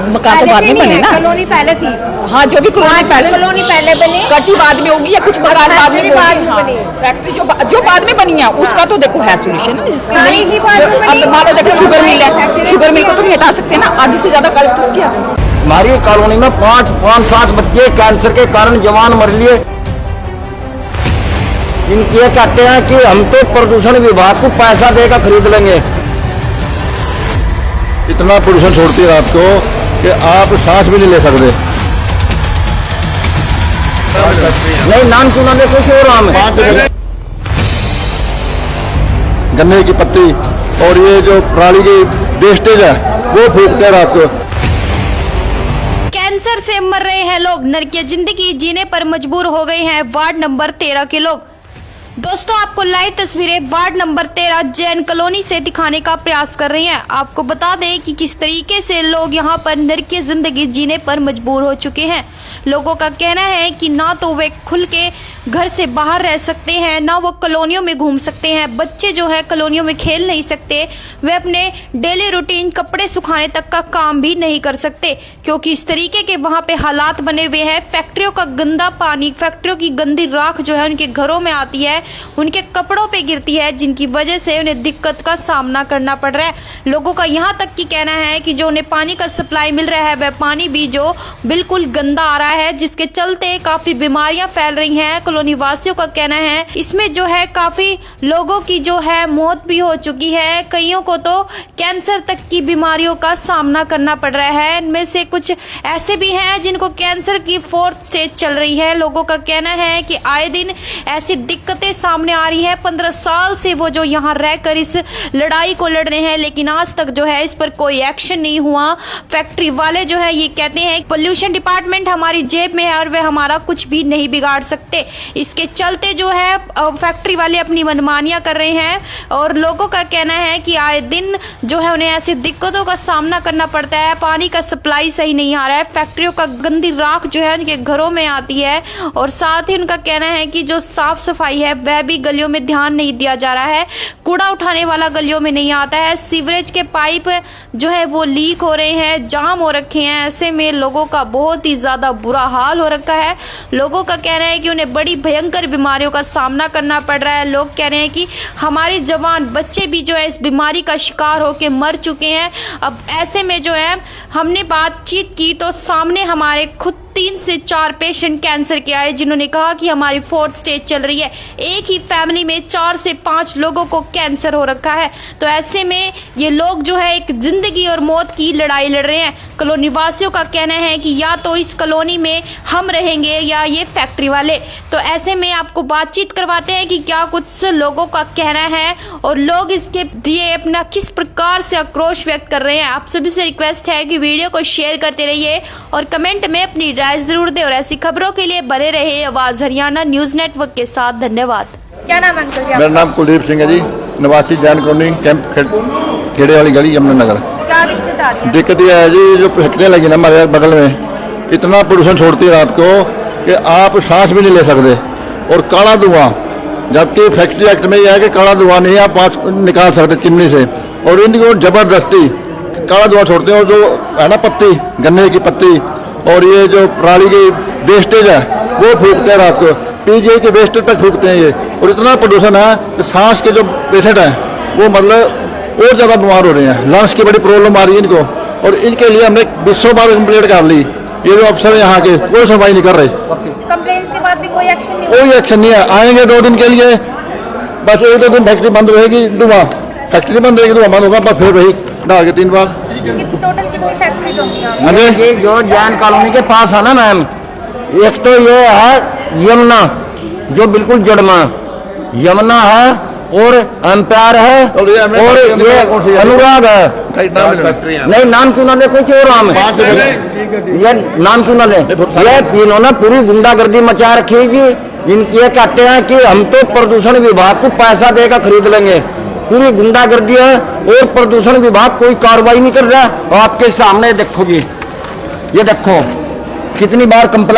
मकान तो बाद में बने ना। कॉलोनी पहले थी। हाँ, जो भी कॉलोनी पहले बनी, कटी बाद में होगी या कुछ मकान बाद में बनी। फैक्ट्री जो बाद में बनी है उसका तो देखो है सोल्यूशन। अब मान लो देखो शुगर मिल है, शुगर मिल को तो नहीं हटा सकते ना, आधी से ज्यादा कलेक्ट किया। हमारी कॉलोनी में 5-7 बच्चे कैंसर के कारण जवान मर लिए। इनके कहते हैं कि हम तो प्रदूषण विभाग को पैसा देकर खरीद लेंगे। इतना प्रदूषण छोड़ती है रात को कि आप सांस भी नहीं ले सकते। नहीं, नाम सुना दे कुछ और नाम है। गन्ने की पत्ती और ये जो पराली की वेस्टेज है वो फूकते हैं रात को। कैंसर से मर रहे हैं लोग, नरकीय जिंदगी जीने पर मजबूर हो गए हैं वार्ड नंबर 13 के लोग। दोस्तों, आपको लाइव तस्वीरें वार्ड नंबर 13 जैन कॉलोनी से दिखाने का प्रयास कर रही हैं। आपको बता दें कि किस तरीके से लोग यहां पर नरकीय जिंदगी जीने पर मजबूर हो चुके हैं। लोगों का कहना है कि ना तो वे खुल के घर से बाहर रह सकते हैं, ना वो कॉलोनियों में घूम सकते हैं। बच्चे जो है कॉलोनियों में खेल नहीं सकते, वे अपने डेली रूटीन कपड़े सुखाने तक का काम भी नहीं कर सकते, क्योंकि इस तरीके के वहां पे हालात बने हुए हैं। फैक्ट्रियों का गंदा पानी, फैक्ट्रियों की गंदी राख जो है उनके घरों में आती है, उनके कपड़ों पे गिरती है, जिनकी वजह से उन्हें दिक्कत का सामना करना पड़ रहा है। लोगों का यहाँ तक की कहना है कि जो उन्हें पानी का सप्लाई मिल रहा है वह पानी भी जो बिल्कुल गंदा आ रहा है, जिसके चलते काफी बीमारियां फैल रही हैं। कॉलोनी वासियों का कहना है इसमें जो है काफी लोगों की जो है मौत भी हो चुकी है, कईयों को तो कैंसर तक की बीमारियों का सामना करना पड़ रहा है। इनमें से कुछ ऐसे भी हैं जिनको कैंसर की 4th स्टेज चल रही है। लोगों का कहना है कि आए दिन ऐसी दिक्कतें सामने आ रही है। 15 साल से वो जो यहाँ रहकर इस लड़ाई को लड़ रहे हैं, लेकिन आज तक जो है इस पर कोई एक्शन नहीं हुआ। फैक्ट्री वाले जो है ये कहते हैं पोल्यूशन डिपार्टमेंट हमारी जेब में है और वे हमारा कुछ भी नहीं बिगाड़ सकते। इसके चलते जो है फैक्ट्री वाले अपनी मनमानियां कर रहे हैं, और लोगों का कहना है कि आए दिन जो है उन्हें ऐसी दिक्कतों का सामना करना पड़ता है। पानी का सप्लाई सही नहीं आ रहा है, फैक्ट्रियों का गंदी राख जो है उनके घरों में आती है, और साथ ही उनका कहना है कि जो साफ सफाई है वह भी गलियों में ध्यान नहीं दिया जा रहा है। कूड़ा उठाने वाला गलियों में नहीं आता है। सीवरेज के पाइप जो है वो लीक हो रहे हैं, जाम हो रखे हैं। ऐसे में लोगों का बहुत ही ज़्यादा बुरा हाल हो रखा है। लोगों का कहना है कि उन्हें बड़ी भयंकर बीमारियों का सामना करना पड़ रहा है। लोग कह रहे हैं कि हमारे जवान बच्चे भी जो है इस बीमारी का शिकार होकर मर चुके हैं। अब ऐसे में जो है हमने बातचीत की तो सामने हमारे खुद 3 से 4 पेशेंट कैंसर के आए, जिन्होंने कहा कि हमारी 4th स्टेज चल रही है। एक ही फैमिली में 4 से 5 लोगों को कैंसर हो रखा है। तो ऐसे में ये लोग जो है एक जिंदगी और मौत की लड़ाई लड़ रहे हैं। कॉलोनी वासियों का कहना है कि या तो इस कॉलोनी में हम रहेंगे या ये फैक्ट्री वाले। तो ऐसे में आपको बातचीत करवाते हैं कि क्या कुछ लोगों का कहना है और लोग इसके लिए अपना किस प्रकार से आक्रोश व्यक्त कर रहे हैं। आप सभी से रिक्वेस्ट है कि वीडियो को शेयर करते रहिए और कमेंट में अपनी राय जरूर दें और ऐसी खबरों के लिए बने रहे आवाज हरियाणा न्यूज नेटवर्क के साथ। धन्यवाद। क्या नाम है अंकल जी? मेरा नाम कुलदीप सिंह है जी, निवासी जैन कॉलोनी कैंप खेड़े वाली गली यमुनानगर। क्या दिक्कत आ रही है? दिक्कत यह है जी, जो फैक्ट्रियाँ लगी ना हमारे बगल में, इतना प्रदूषण छोड़ती है रात को कि आप सांस भी नहीं ले सकते। और काला धुआं, जबकि फैक्ट्री एक्ट में यह है कि काला धुआं नहीं आप पास निकाल सकते चिमनी से, और इनको जबरदस्ती काला धुआं छोड़ते हैं। और जो है ना पत्ती, गन्ने की पत्ती और ये जो पराली की वेस्टेज है वो फूकते हैं रात को, पीजीआई के वेस्टेज तक फूकते हैं ये। और इतना प्रदूषण है कि सांस के जो पेशेंट हैं वो मतलब और ज़्यादा बीमार हो रहे हैं। लंग्स की बड़ी प्रॉब्लम आ रही है इनको, और इनके लिए हमने 200 बार कंप्लेंट कर ली। ये जो अफसर है यहाँ के कोई सुनवाई नहीं कर रहे। कंप्लेंट्स के बाद भी कोई एक्शन नहीं? कोई एक्शन नहीं है। आएंगे 2 दिन के लिए, बस 1-2 दिन फैक्ट्री बंद रहेगी, धुआं फैक्ट्री बंद रहेगी, धुआं बंद होगा, बस फिर वही डाल के 3 बार। टोटल कितनी फैक्ट्रीज होंगी? ये जो जैन कॉलोनी के पास है ना मैम, एक तो ये है यमुना जो बिल्कुल जड़मा यमुना है, और एम्पायर है, और ये अनुराग है। नहीं नाम क्यों ना ले, कुछ और नाम है, ये नाम क्यों ना ले। ये तीनों ने पूरी गुंडागर्दी मचा रखी जी। ये कहते हैं कि हम तो प्रदूषण विभाग को पैसा देकर खरीद लेंगे। पूरी गुंडागर्दी है और प्रदूषण विभाग कोई कार्रवाई नहीं कर रहा है। आपके सामने देखो जी, ये देखो कितनी बार कंप्लेंट